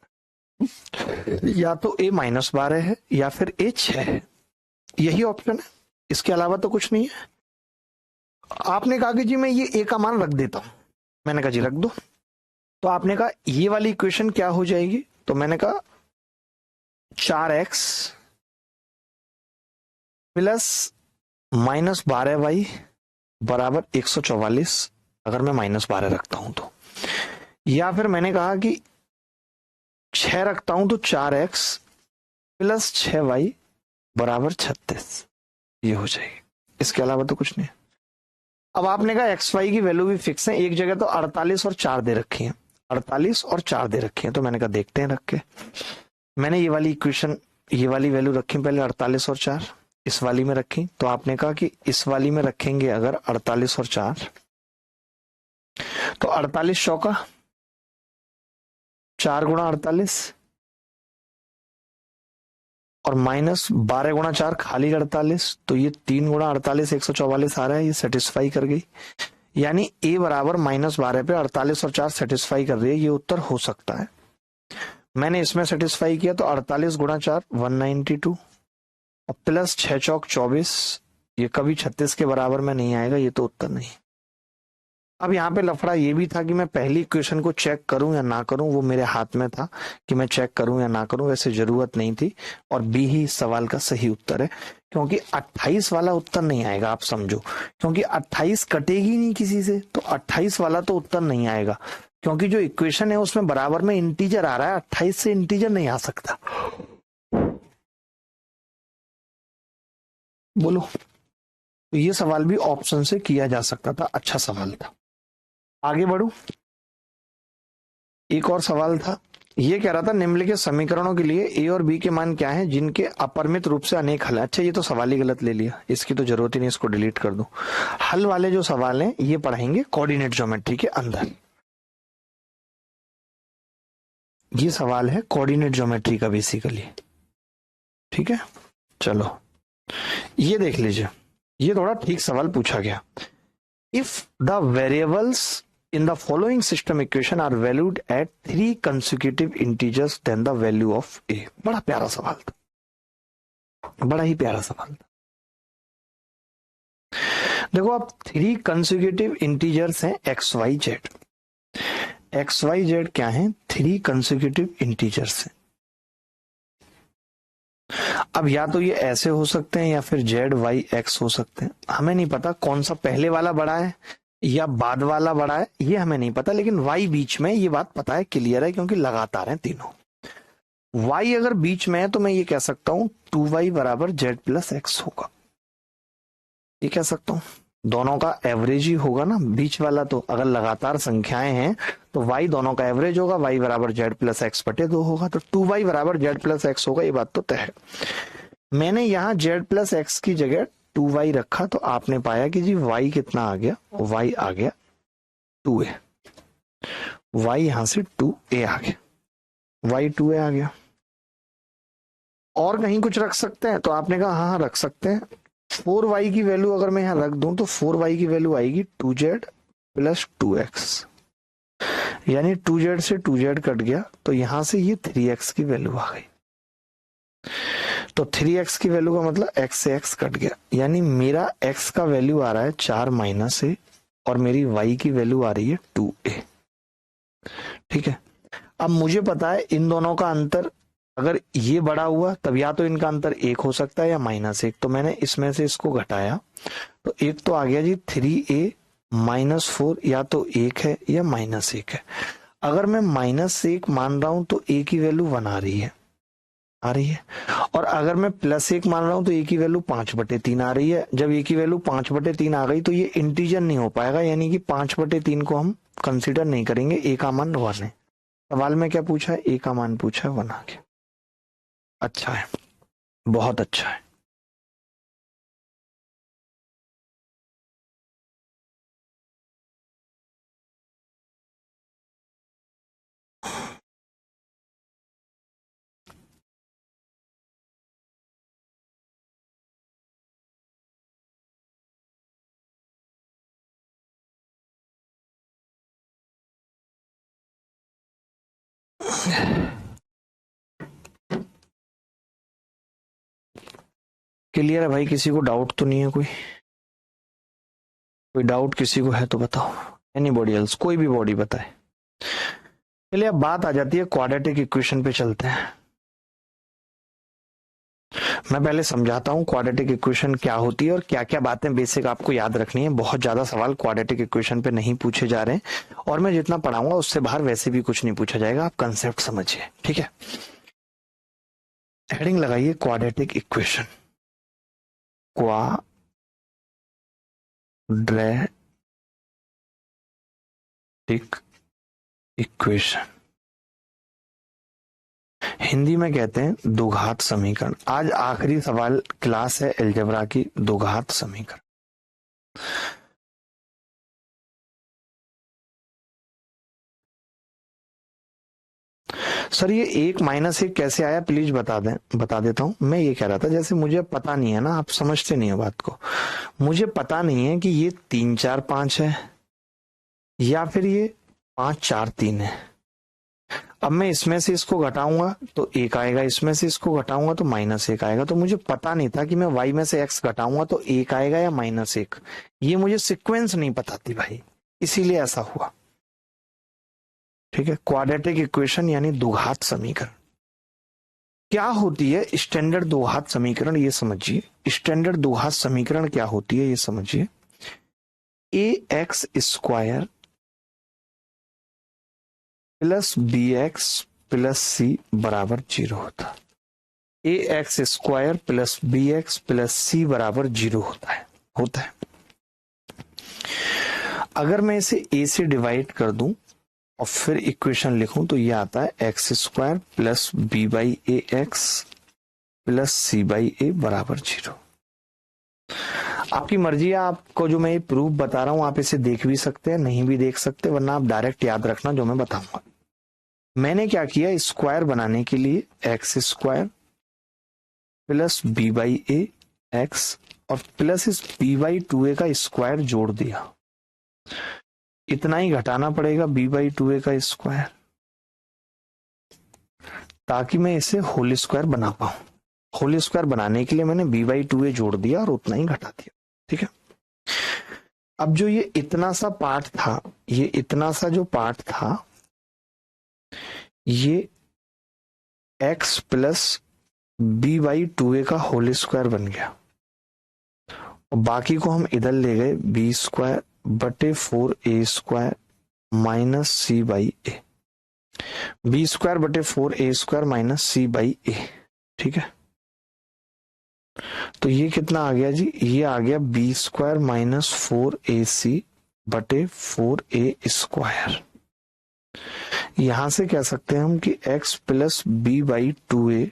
या तो ए -12 है या फिर ए 6 है, यही ऑप्शन है, इसके अलावा तो कुछ नहीं है। आपने कहा कि जी मैं ये ए का मान रख देता हूं, मैंने कहा जी रख दो। तो आपने कहा ये वाली इक्वेशन क्या हो जाएगी, तो मैंने कहा 4x प्लस -12y बराबर 144, अगर मैं -12 रखता हूं तो। या फिर मैंने कहा कि 6 रखता हूं तो 4x प्लस 6y बराबर 36, ये हो जाएगी, इसके अलावा तो कुछ नहीं। अब आपने कहा एक्स वाई की वैल्यू भी फिक्स है, एक जगह तो 48 और 4 दे रखी है, 48 और 4 दे रखी है, तो मैंने कहा देखते हैं रख के। मैंने ये वाली इक्वेशन, ये वाली वैल्यू रखी पहले 48 और 4, इस वाली में रखी। तो आपने कहा कि इस वाली में रखेंगे अगर 48 और 4, तो 48 चौका 4 गुणा 48 और -12 गुणा 4 खाली 48, तो ये 3 गुणा 48 144 आ रहा है, ये सेटिस्फाई कर गई। यानी ए बराबर -12 पे 48 और 4 सेटिस्फाई कर रही है, ये उत्तर हो सकता है। मैंने इसमें सेटिस्फाई किया तो 48 गुणा 4 192 और प्लस 6 चौक 24, ये कभी 36 के बराबर में नहीं आएगा, ये तो उत्तर नहीं। अब यहाँ पे लफड़ा ये भी था कि मैं पहली इक्वेशन को चेक करूं या ना करूं, वो मेरे हाथ में था कि मैं चेक करूं या ना करूं, वैसे जरूरत नहीं थी। और बी ही इस सवाल का सही उत्तर है, क्योंकि 28 वाला उत्तर नहीं आएगा, आप समझो, क्योंकि 28 कटेगी नहीं किसी से, तो 28 वाला तो उत्तर नहीं आएगा, क्योंकि जो इक्वेशन है उसमें बराबर में इंटीजर आ रहा है, 28 से इंटीजर नहीं आ सकता। बोलो, तो ये सवाल भी ऑप्शन से किया जा सकता था, अच्छा सवाल था। आगे बढ़ू, एक और सवाल था, ये कह रहा था निम्नलिखित समीकरणों के लिए ए और बी के मान क्या हैं जिनके अपरिमित रूप से अनेक हल है। अच्छा ये तो सवाल ही गलत ले लिया, इसकी तो जरूरत ही नहीं, इसको डिलीट कर दो। हल वाले जो सवाल हैं ये पढ़ेंगे कोऑर्डिनेट ज्योमेट्री के अंदर। ये सवाल है कोऑर्डिनेट ज्योमेट्री का बेसिकली, ठीक है। चलो ये देख लीजिए, ये थोड़ा ठीक सवाल पूछा गया। If the variables in the following system equation are valued at 3 consecutive integers then the value of a। बड़ा प्यारा सवाल था, बड़ा ही प्यारा सवाल था। देखो आप 3 consecutive integers हैं x y z. X y z क्या है, 3 consecutive integers हैं। अब या तो ये ऐसे हो सकते हैं या फिर जेड वाई एक्स हो सकते हैं, हमें नहीं पता कौन सा पहले वाला बड़ा है या बाद वाला बड़ा है, ये हमें नहीं पता, लेकिन y बीच में, ये बात पता है, क्लियर है, क्योंकि लगातार हैं तीनों। y अगर बीच में है तो मैं ये कह सकता हूं 2y बराबर z प्लस एक्स होगा, ये कह सकता हूं। दोनों का एवरेज ही होगा ना बीच वाला, तो अगर लगातार संख्याएं हैं तो y दोनों का एवरेज होगा, y बराबर z प्लस एक्स बटे 2 होगा, तो 2y बराबर z प्लस एक्स होगा, ये बात तो तय है। मैंने यहाँ z प्लस एक्स की जगह 2y रखा, तो आपने पाया कि जी y कितना आ गया, y आ गया 2a, y यहां से 2a आ गया, y 2a आ गया। और कहीं कुछ रख सकते हैं, तो आपने कहा हाँ रख सकते हैं। 4y की वैल्यू अगर मैं यहां रख दूं तो 4y की वैल्यू आएगी 2z प्लस 2x, यानी 2z से 2z कट गया, तो यहां से ये 3x की वैल्यू आ गई। तो 3x की वैल्यू का मतलब x से x कट गया, यानी मेरा x का वैल्यू आ रहा है 4 माइनस a और मेरी y की वैल्यू आ रही है 2a, ठीक है। अब मुझे पता है इन दोनों का अंतर अगर ये बड़ा हुआ तब या तो इनका अंतर 1 हो सकता है या -1, तो मैंने इसमें से इसको घटाया, तो एक तो आ गया जी 3a -4, या तो 1 है या -1 है। अगर मैं -1 मान रहा हूं तो a की वैल्यू 1 आ रही है, और अगर मैं +1 मान रहा हूं तो a की वैल्यू 5/3 आ रही है। जब a की वैल्यू 5/3 आ गई तो ये इंटीजर नहीं हो पाएगा, यानी कि 5/3 को हम कंसीडर नहीं करेंगे, a का मान 1 है। सवाल में क्या पूछा है, a का मान पूछा है 1 आ गया। अच्छा है, बहुत अच्छा है। क्लियर है भाई? किसी को डाउट तो नहीं है? कोई डाउट किसी को है तो बताओ। एनी बॉडी एल्स, कोई भी बॉडी बताए। चलिए अब बात आ जाती है क्वाड्रेटिक इक्वेशन पे चलते हैं। मैं पहले समझाता हूँ क्वाड्रेटिक इक्वेशन क्या होती है और क्या क्या बातें बेसिक आपको याद रखनी है। बहुत ज्यादा सवाल क्वाड्रेटिक इक्वेशन पे नहीं पूछे जा रहे हैं और मैं जितना पढ़ाऊंगा उससे बाहर वैसे भी कुछ नहीं पूछा जाएगा। आप कंसेप्ट समझिए, ठीक है? हेडिंग लगाइए quadratic equation. Quadratic equation Hindi में कहते हैं द्विघात समीकरण। आज आखिरी सवाल क्लास है अलजेब्रा की, द्विघात समीकरण। सर ये एक माइनस एक कैसे आया, प्लीज बता दें। बता देता हूं। मैं ये कह रहा था जैसे मुझे पता नहीं है ना, आप समझते नहीं हो बात को। मुझे पता नहीं है कि ये 3 4 5 है या फिर ये 5 4 3 है। अब मैं इसमें से इसको घटाऊंगा तो एक आएगा, इसमें से इसको घटाऊंगा तो -1 आएगा। तो मुझे पता नहीं था कि मैं y में से x घटाऊंगा तो एक आएगा या -1। ये मुझे सीक्वेंस नहीं पता थी भाई, इसीलिए ऐसा हुआ। ठीक है, क्वाड्रेटिक इक्वेशन यानी द्विघात समीकरण क्या होती है? स्टैंडर्ड द्विघात समीकरण ये समझिए। स्टैंडर्ड द्विघात समीकरण क्या होती है ये समझिए। A x square plus B x plus सी बराबर 0 होता है। A x square plus B x plus सी बराबर 0 होता है। अगर मैं इसे ए से डिवाइड कर दूं और फिर इक्वेशन लिखूं तो ये आता है x square plus B by a x plus c by a बराबर 0। आपकी मर्जी है, आपको जो मैं ये प्रूफ बता रहा हूं आप इसे देख भी सकते हैं, नहीं भी देख सकते, वरना आप डायरेक्ट याद रखना जो मैं बताऊंगा। मैंने क्या किया, स्क्वायर बनाने के लिए x square plus B by a x और प्लस इस बी बाई 2a का स्क्वायर जोड़ दिया। इतना ही घटाना पड़ेगा बी बाई 2a का स्क्वायर, ताकि मैं इसे होल स्क्वायर बना पाऊं। होल स्क्वायर बनाने के लिए मैंने बी बाई 2a जोड़ दिया और उतना ही घटा दिया। ठीक है, अब जो ये इतना सा पार्ट था, ये इतना सा जो पार्ट था, ये x plus B by 2a का होल स्क्वायर बन गया और बाकी को हम इधर ले गए, बी स्क्वायर बटे 4a square minus c by a. B square बटे 4a square minus c by a. ठीक है, तो ये कितना आ गया जी? ये आ गया बी स्क्वायर माइनस 4ac बटे 4a स्क्वायर। यहां से कह सकते हैं हम कि x plus B by 2a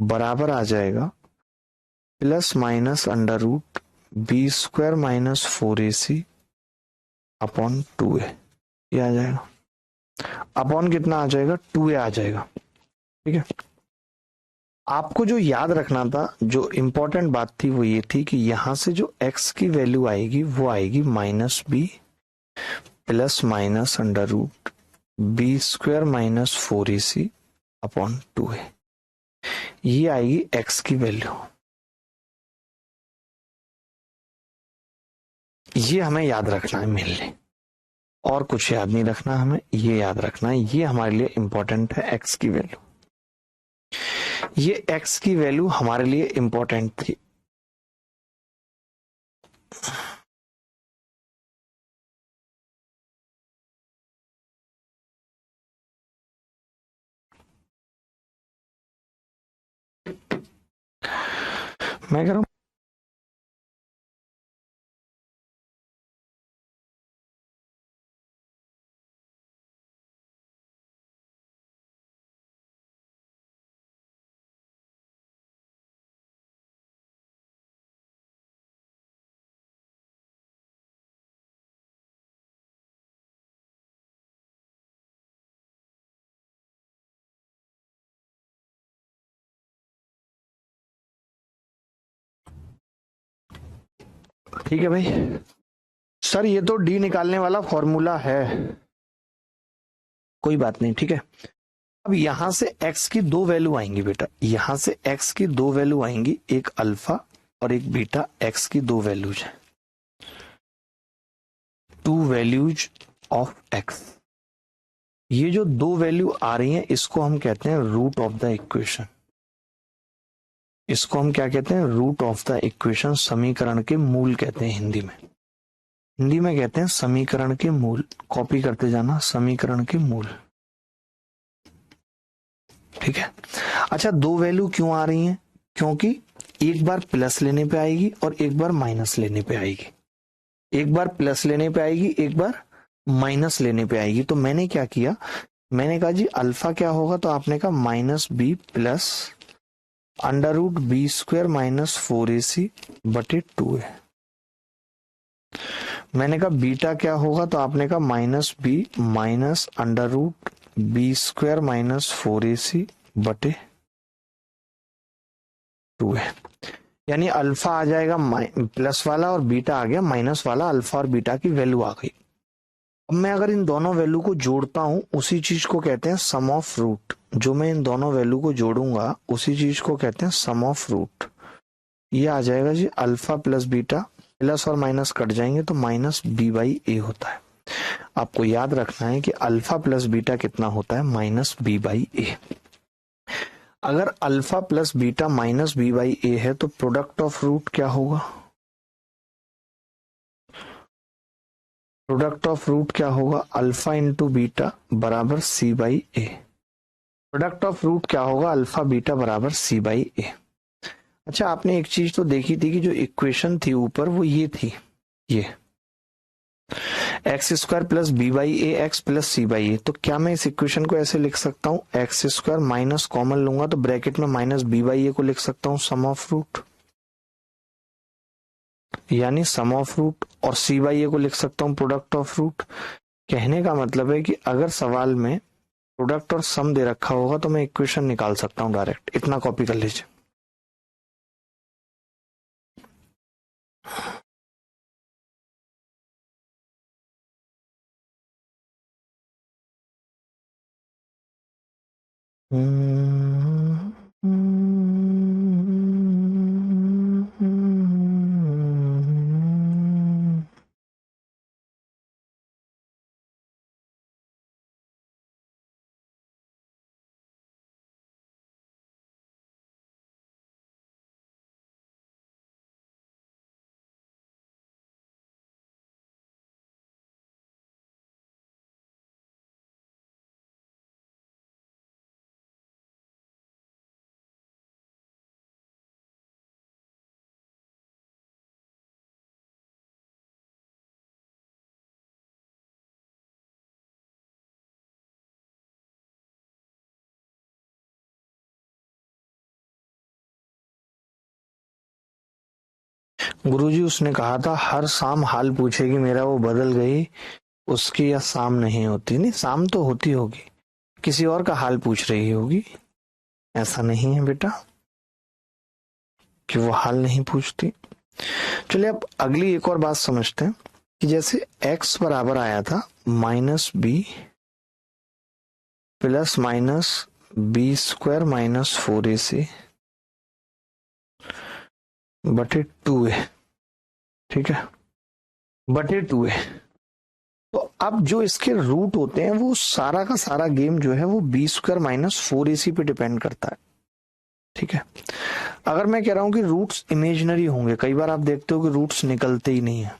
बराबर आ जाएगा plus minus under root b square minus 4ac upon 2a। ये आ जाएगा अपॉन कितना आ जाएगा? 2a आ जाएगा। ठीक है, आपको जो याद रखना था, जो इंपॉर्टेंट बात थी वो ये थी कि यहां से जो x की वैल्यू आएगी वो आएगी -b plus minus under root b square minus 4ac upon 2a। ये आएगी x की वैल्यू। ये हमें याद रखना है मेनली, और कुछ याद नहीं रखना, हमें ये याद रखना है। ये हमारे लिए इंपॉर्टेंट है, x की वैल्यू। ये x की वैल्यू हमारे लिए इंपॉर्टेंट थी। मैं कह रहा हूं ठीक है भाई। सर ये तो डी निकालने वाला फॉर्मूला है, कोई बात नहीं, ठीक है। अब यहां से x की दो वैल्यू आएंगी बेटा, यहां से x की दो वैल्यू आएंगी, एक अल्फा और एक बीटा। x की दो वैल्यूज है, टू वैल्यूज ऑफ x। ये जो दो वैल्यू आ रही हैं इसको हम कहते हैं रूट ऑफ द इक्वेशन। इसको हम क्या कहते हैं? रूट ऑफ द इक्वेशन, समीकरण के मूल कहते हैं हिंदी में। हिंदी में कहते हैं समीकरण के मूल। कॉपी करते जाना, समीकरण के मूल, ठीक है। अच्छा, दो वैल्यू क्यों आ रही हैं? क्योंकि एक बार प्लस लेने पे आएगी और एक बार माइनस लेने पे आएगी। एक बार प्लस लेने पे आएगी, एक बार माइनस लेने पे आएगी। तो मैंने क्या किया, मैंने कहा जी अल्फा क्या होगा, तो आपने कहा minus b plus under root b square minus 4ac बटे 2a। मैंने कहा बीटा क्या होगा, तो आपने कहा minus b minus under root b square minus 4ac बटे 2a। यानी अल्फा आ जाएगा प्लस वाला और बीटा आ गया माइनस वाला। अल्फा और बीटा की वैल्यू आ गई। अब मैं अगर इन दोनों वैल्यू को जोड़ता हूं, उसी चीज को कहते हैं सम ऑफ रूट। जो मैं इन दोनों वैल्यू को जोड़ूंगा उसी चीज को कहते हैं सम ऑफ रूट। ये आ जाएगा जी अल्फा प्लस बीटा, प्लस और माइनस कट जाएंगे तो माइनस बी बाई ए होता है। आपको याद रखना है कि अल्फा प्लस बीटा कितना होता है, माइनस बी बाई ए। अगर alpha plus beta minus B by a है तो प्रोडक्ट ऑफ रूट क्या होगा? प्रोडक्ट ऑफ रूट क्या होगा? अल्फा इंटू बीटा बराबर c by a. Product of root क्या होगा? अल्फा बीटा बराबर सी बाई ए। अच्छा, आपने एक चीज तो देखी थी कि जो इक्वेशन थी ऊपर वो ये थी, ये x square plus B by a x plus c by a. तो क्या मैं इस इक्वेशन को ऐसे लिख सकता हूँ, एक्स स्क्वायर माइनस कॉमन लूंगा तो ब्रैकेट में माइनस बी बाई ए को लिख सकता हूँ सम ऑफ रूट, यानी सम ऑफ रूट, और सी बाई ए को लिख सकता हूँ प्रोडक्ट ऑफ रूट। कहने का मतलब है कि अगर सवाल में प्रोडक्ट और सम दे रखा होगा तो मैं इक्वेशन निकाल सकता हूँ डायरेक्ट। इतना कॉपी कर लीजिए। गुरुजी उसने कहा था हर शाम हाल पूछेगी मेरा, वो बदल गई उसकी या शाम नहीं होती। नहीं, शाम तो होती होगी, किसी और का हाल पूछ रही होगी। ऐसा नहीं है बेटा कि वो हाल नहीं पूछती। चलिए अब अगली एक और बात समझते हैं कि जैसे x बराबर आया था minus b plus minus B square minus 4ac बटे 2a, ठीक है, बटे 2a। तो अब जो इसके रूट होते हैं वो सारा का सारा गेम जो है वो बी स्क्वायर माइनस 4ac पे डिपेंड करता है, ठीक है। अगर मैं कह रहा हूं कि रूट्स इमेजिनरी होंगे, कई बार आप देखते हो कि रूट्स निकलते ही नहीं है,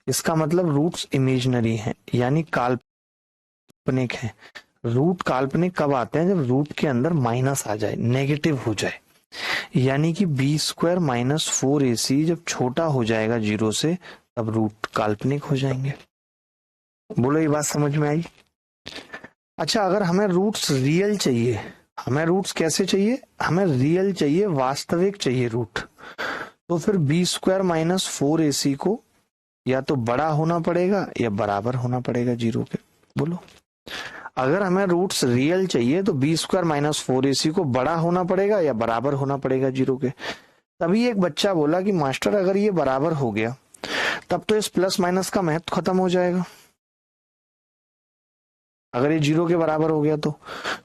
इसका मतलब रूट्स इमेजिनरी हैं, यानी काल्पनिक हैं। रूट काल्पनिक कब आते हैं? जब रूट के अंदर माइनस आ जाए, नेगेटिव हो जाए। यानी कि बी स्क्वायर माइनस 4ac जब छोटा हो जाएगा जीरो से तब रूट काल्पनिक हो जाएंगे। बोलो, ये बात समझ में आई? अच्छा, अगर हमें रूट्स रियल चाहिए, हमें रूट्स कैसे चाहिए? हमें रियल चाहिए, वास्तविक चाहिए रूट। तो फिर बी स्क्वायर माइनस 4ac को या तो बड़ा होना पड़ेगा या बराबर होना पड़ेगा जीरो के। बोलो, अगर हमें रूट्स रियल चाहिए तो बी स्क्वायर माइनस 4ac को बड़ा होना पड़ेगा या बराबर होना पड़ेगा जीरो के। तभी एक बच्चा बोला कि मास्टर अगर ये बराबर हो गया तब तो इस प्लस माइनस का महत्व खत्म हो जाएगा, अगर ये 0 के बराबर हो गया तो।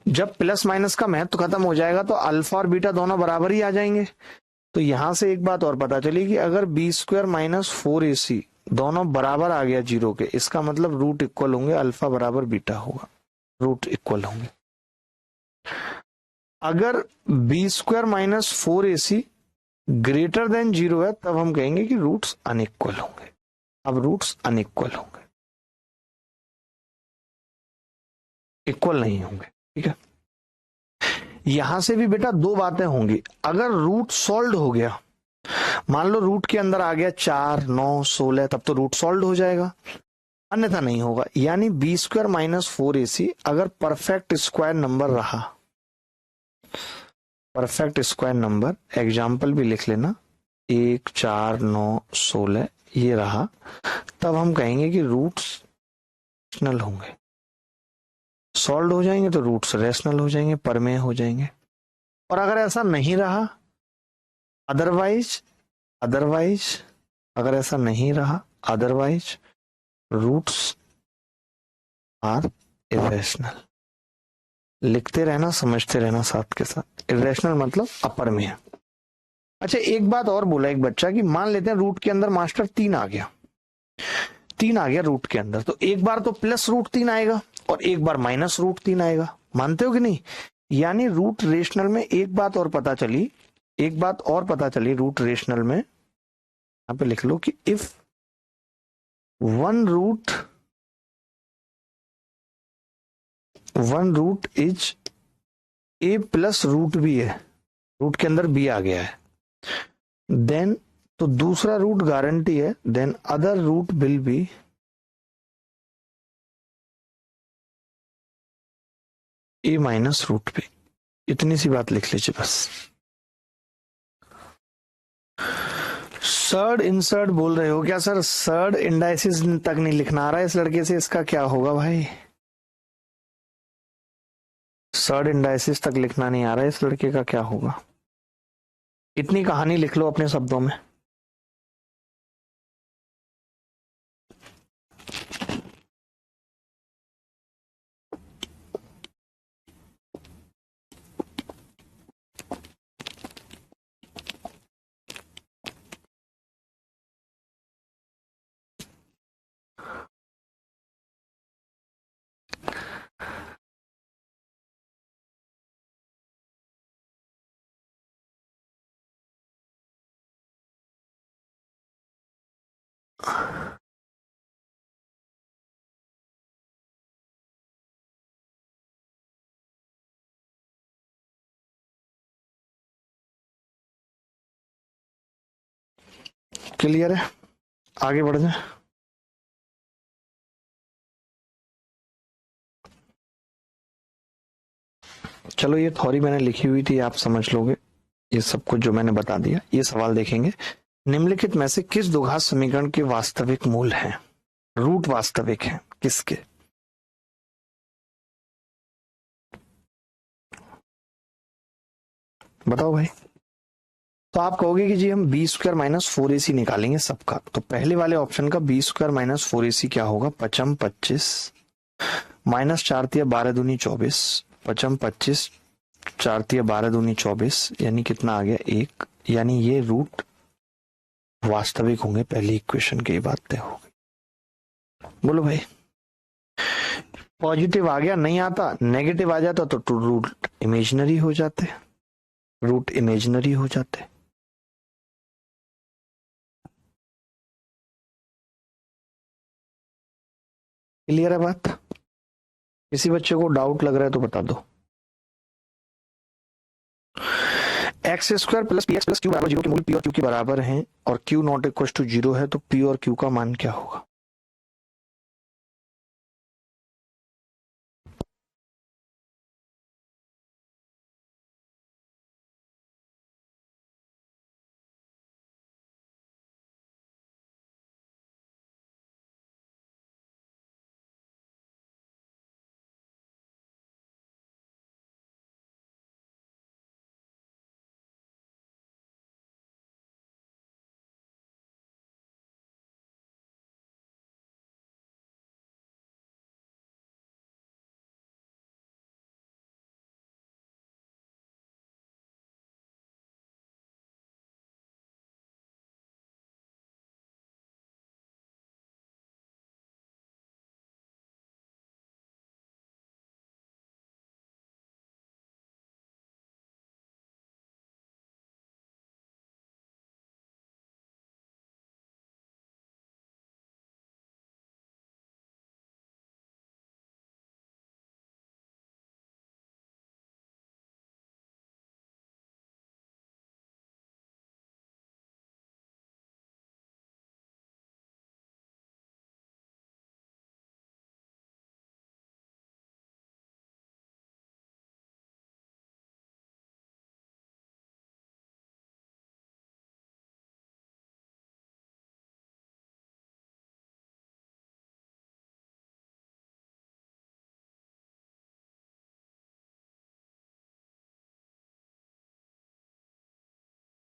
जब प्लस माइनस का महत्व खत्म हो जाएगा तो अल्फा और बीटा दोनों बराबर ही आ जाएंगे। तो यहां से एक बात और पता चली कि अगर बी स्क्वायर माइनस 4ac दोनों बराबर आ गया 0 के, इसका मतलब रूट इक्वल होंगे, अल्फा बराबर बीटा होगा, रूट इक्वल होंगे। अगर b square minus 4ac greater than 0 है, तब हम कहेंगे कि रूट्स अनइक्वल होंगे। अब रूट्स अनइक्वल होंगे, इक्वल नहीं होंगे, ठीक है। यहां से भी बेटा दो बातें होंगी। अगर रूट सॉल्व हो गया, मान लो रूट के अंदर आ गया 4, 9, 16, तब तो रूट सॉल्व हो जाएगा, अन्यथा नहीं होगा। यानी बी स्क्वायर माइनस 4ac अगर परफेक्ट स्क्वायर नंबर रहा, परफेक्ट स्क्वायर नंबर, एग्जाम्पल भी लिख लेना, 1, 4, 9, 16 ये रहा, तब हम कहेंगे कि रूट्स रेशनल होंगे। सॉल्व हो जाएंगे तो रूट्स रेशनल हो जाएंगे, परमेय हो जाएंगे। और अगर ऐसा नहीं रहा, अदरवाइज अदरवाइज अगर ऐसा नहीं रहा, अदरवाइज रूट्स आर इरेशनल। लिखते रहना, समझते रहना साथ के साथ। इरेशनल मतलब अपरमेय। अच्छा, एक बात और बोला एक बच्चा कि मान लेते हैं रूट के अंदर मास्टर 3 आ गया, 3 आ गया रूट के अंदर, तो एक बार तो प्लस रूट 3 आएगा और एक बार माइनस रूट 3 आएगा, मानते हो कि नहीं? यानी रूट रेशनल में एक बात और पता चली, एक बात और पता चली रूट रेशनल में, यहां पे लिख लो कि if one root is a plus root b है, रूट के अंदर बी आ गया है, देन तो दूसरा रूट गारंटी है, then other root will be a minus root b. इतनी सी बात लिख लीजिए बस। सर्ड इंसर्ट बोल रहे हो क्या सर? सर्ड इंडाइसिस तक नहीं लिखना आ रहा है इस लड़के से, इसका क्या होगा भाई? सर्ड इंडाइसिस तक लिखना नहीं आ रहा है इस लड़के का, क्या होगा? इतनी कहानी लिख लो अपने शब्दों में। क्लियर है? आगे बढ़ जाए। चलो, ये थ्योरी मैंने लिखी हुई थी, आप समझ लोगे ये सब कुछ जो मैंने बता दिया। ये सवाल देखेंगे, निम्नलिखित में से किस द्विघात समीकरण के वास्तविक मूल हैं? रूट वास्तविक हैं किसके? बताओ भाई। तो आप कहोगे कि जी हम बी स्क्वायर माइनस 4ac निकालेंगे सबका, तो पहले वाले ऑप्शन का बी स्क्वायर माइनस 4ac क्या होगा? 5m 25 माइनस 4 तिया 12 दूनी 24, 5m 25 4 तिया 12 दूनी 24, यानी कितना आ गया? 1। यानी ये रूट वास्तविक होंगे, पहली इक्वेशन की बात तय हो गई। बोलो भाई। पॉजिटिव आ गया, नहीं आता, नेगेटिव आ जाता तो रूट इमेजिनरी हो जाते, रूट इमेजिनरी हो जाते। क्लियर है बात? किसी बच्चे को डाउट लग रहा है तो बता दो। X square plus P x plus Q बराबर 0 के मूल पी और क्यू के बराबर हैं और क्यू नॉट इक्वल टू 0 है, तो पी और क्यू का मान क्या होगा?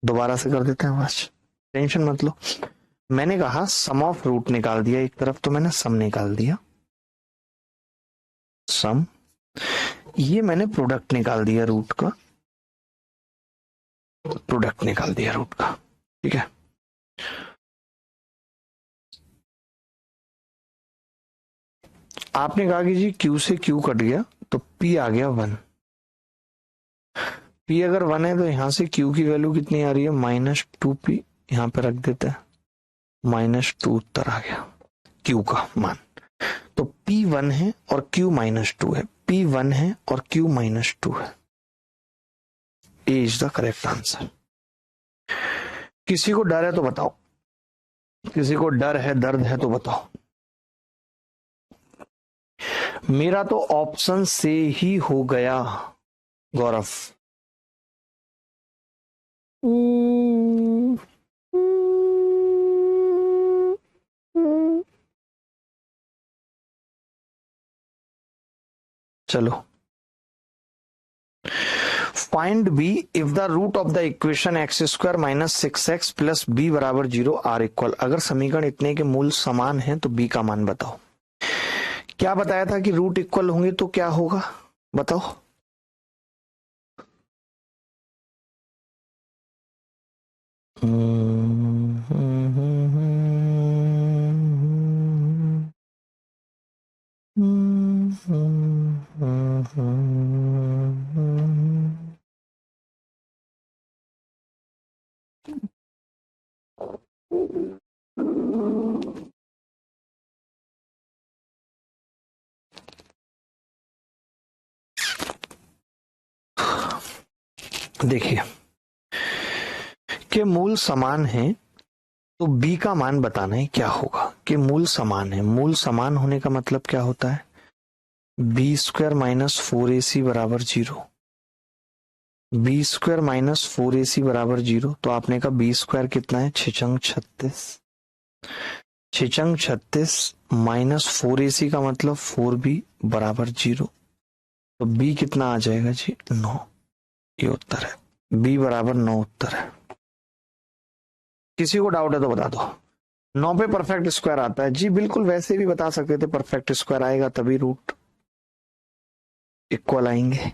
दोबारा से कर देते हैं बस, टेंशन मत लो। मैंने कहा सम ऑफ रूट निकाल दिया एक तरफ, तो मैंने सम निकाल दिया, सम। ये मैंने प्रोडक्ट निकाल दिया रूट का, प्रोडक्ट निकाल दिया रूट का, ठीक है। आपने कहा कि जी Q से Q कट गया तो P आ गया 1। P अगर 1 है तो यहां से Q की वैल्यू कितनी आ रही है, -2P। यहां पे रख देते हैं, -2 उत्तर आ गया Q का मान। तो P 1 है और Q -2 है, P 1 है और Q -2 है। ए इज द करेक्ट आंसर। किसी को डर है तो बताओ, किसी को डर है, दर्द है तो बताओ। मेरा तो ऑप्शन से ही हो गया गौरव। चलो, find b if the root of the equation x² - 6x plus b बराबर 0 आर इक्वल। अगर समीकरण इतने के मूल समान हैं तो बी का मान बताओ। क्या बताया था कि रूट इक्वल होंगे तो क्या होगा, बताओ। देखिए, के मूल समान है तो बी का मान बताना है क्या होगा। कि मूल समान है, मूल समान होने का मतलब क्या होता है, b² - 4ac बराबर 0। b² - 4ac बराबर 0, तो आपने कहा b² कितना है, 6×36। 6×36 -4ac का मतलब 4b बराबर 0। तो b कितना आ जाएगा जी, 9। ये उत्तर है, b बराबर 9 उत्तर है। किसी को डाउट है तो बता दो। 9 पे परफेक्ट स्क्वायर आता है जी, बिल्कुल वैसे भी बता सकते थे, परफेक्ट स्क्वायर आएगा तभी रूट इक्वल आएंगे।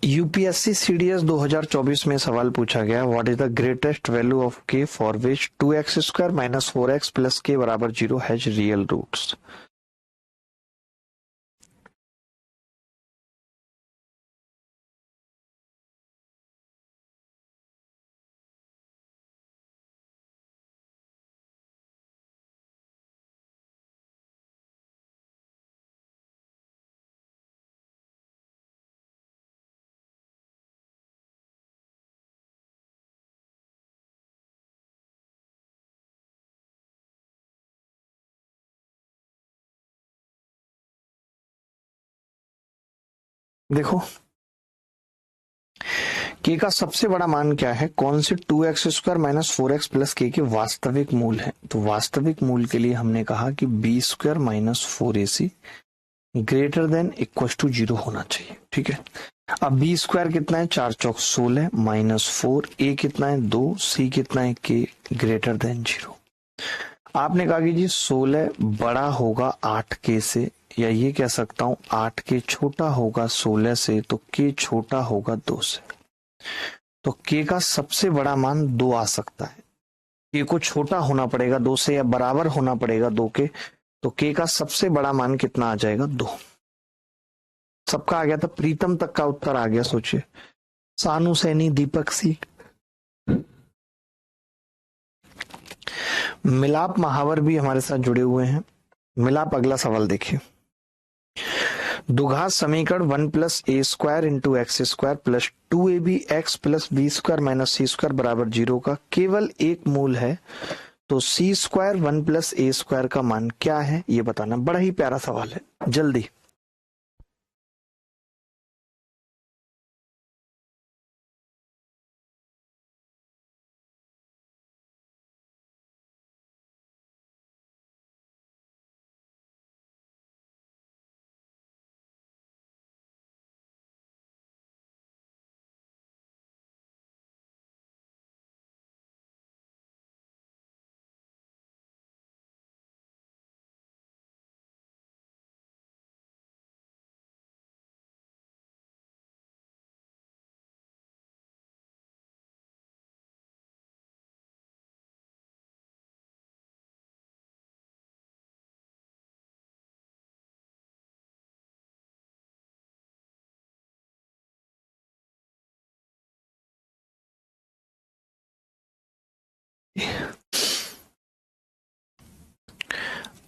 यूपीएससी सीडीएस 2024 में सवाल पूछा गया, what is the greatest value of K for which 2x² - 4x plus K बराबर 0 हैज रियल रूट्स। देखो, के का सबसे बड़ा मान क्या है, कौन से 2x² - 4x प्लस के वास्तविक मूल है। तो वास्तविक मूल के लिए हमने कहा कि b² - 4ac greater than equal to 0 होना चाहिए, ठीक है। अब b² कितना है, 4×4 = 16 -4, a कितना है 2, c कितना है k ग्रेटर देन 0। आपने कहा कि जी 16 बड़ा होगा 8k से, या ये कह सकता हूं 8k छोटा होगा 16 से, तो k छोटा होगा 2 से। तो k का सबसे बड़ा मान 2 आ सकता है। k को छोटा होना पड़ेगा 2 से या बराबर होना पड़ेगा 2 के, तो k का सबसे बड़ा मान कितना आ जाएगा, 2। सबका आ गया था, प्रीतम तक का उत्तर आ गया। सोचिए, सानू सैनी, दीपक सी। मिलाप महावर भी हमारे साथ जुड़े हुए हैं। मिलाप, अगला सवाल देखिए। द्विघात समीकरण 1 + a² × x² plus 2ab(x + b² - c² बराबर 0 का केवल एक मूल है, तो c² 1 + a² का मान क्या है, ये बताना। बड़ा ही प्यारा सवाल है, जल्दी।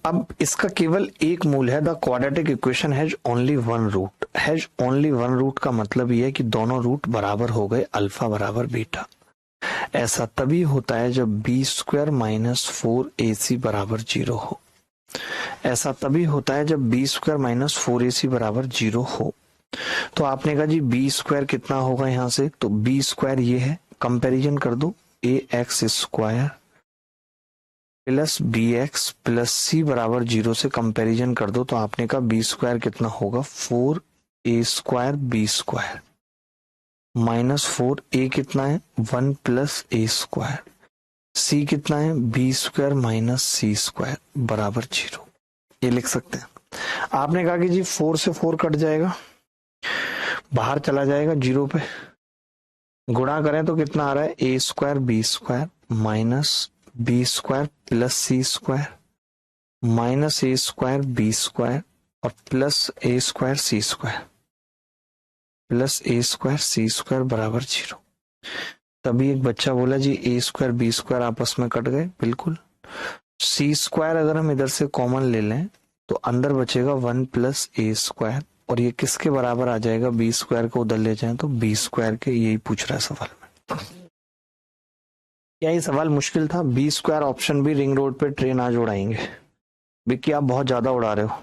अब इसका केवल एक मूल है। The quadratic equation has only one root. Has only one root का मतलब यह है कि दोनों रूट बराबर हो गए, अल्फा बराबर बीटा। ऐसा तभी होता है जब बी स्क्वायर माइनस 4ac बराबर 0 हो। ऐसा तभी होता है जब बी स्क्वायर माइनस 4ac बराबर 0 हो। तो आपने कहा जी बी स्क्वायर कितना होगा यहां से, तो बी स्क्वायर ये है, कंपैरिजन कर दो, ax square plus B x plus सी बराबर 0 से कंपैरिजन कर दो, तो आपने कहा बी स्क्वायर कितना होगा, 4a square B square minus 4a कितना है 1 प्लस ए स्क्वायर, सी कितना है बी स्क्वायर माइनस सी स्क्वायर बराबर 0। ये लिख सकते हैं। आपने कहा कि जी 4 से 4 कट जाएगा, बाहर चला जाएगा 0 पे, गुणा करें तो कितना आ रहा है, A square B square minus B square plus C square minus A square B square और plus A square C square plus A square C square बराबर 0। तभी एक बच्चा बोला जी ए स्क्वायर बी स्क्वायर आपस में कट गए, बिल्कुल। सी स्क्वायर अगर हम इधर से कॉमन ले लें तो अंदर बचेगा 1 प्लस ए स्क्वायर, और ये किसके बराबर आ जाएगा, बी स्क्वायर को उधर ले जाएं तो बी स्क्वायर के, यही पूछ रहा है सवाल में। क्या ये सवाल मुश्किल था? बी स्क्वायर ऑप्शन भी, रिंग रोड पे ट्रेन आज उड़ाएंगे। विक्की आप बहुत ज्यादा उड़ा रहे हो।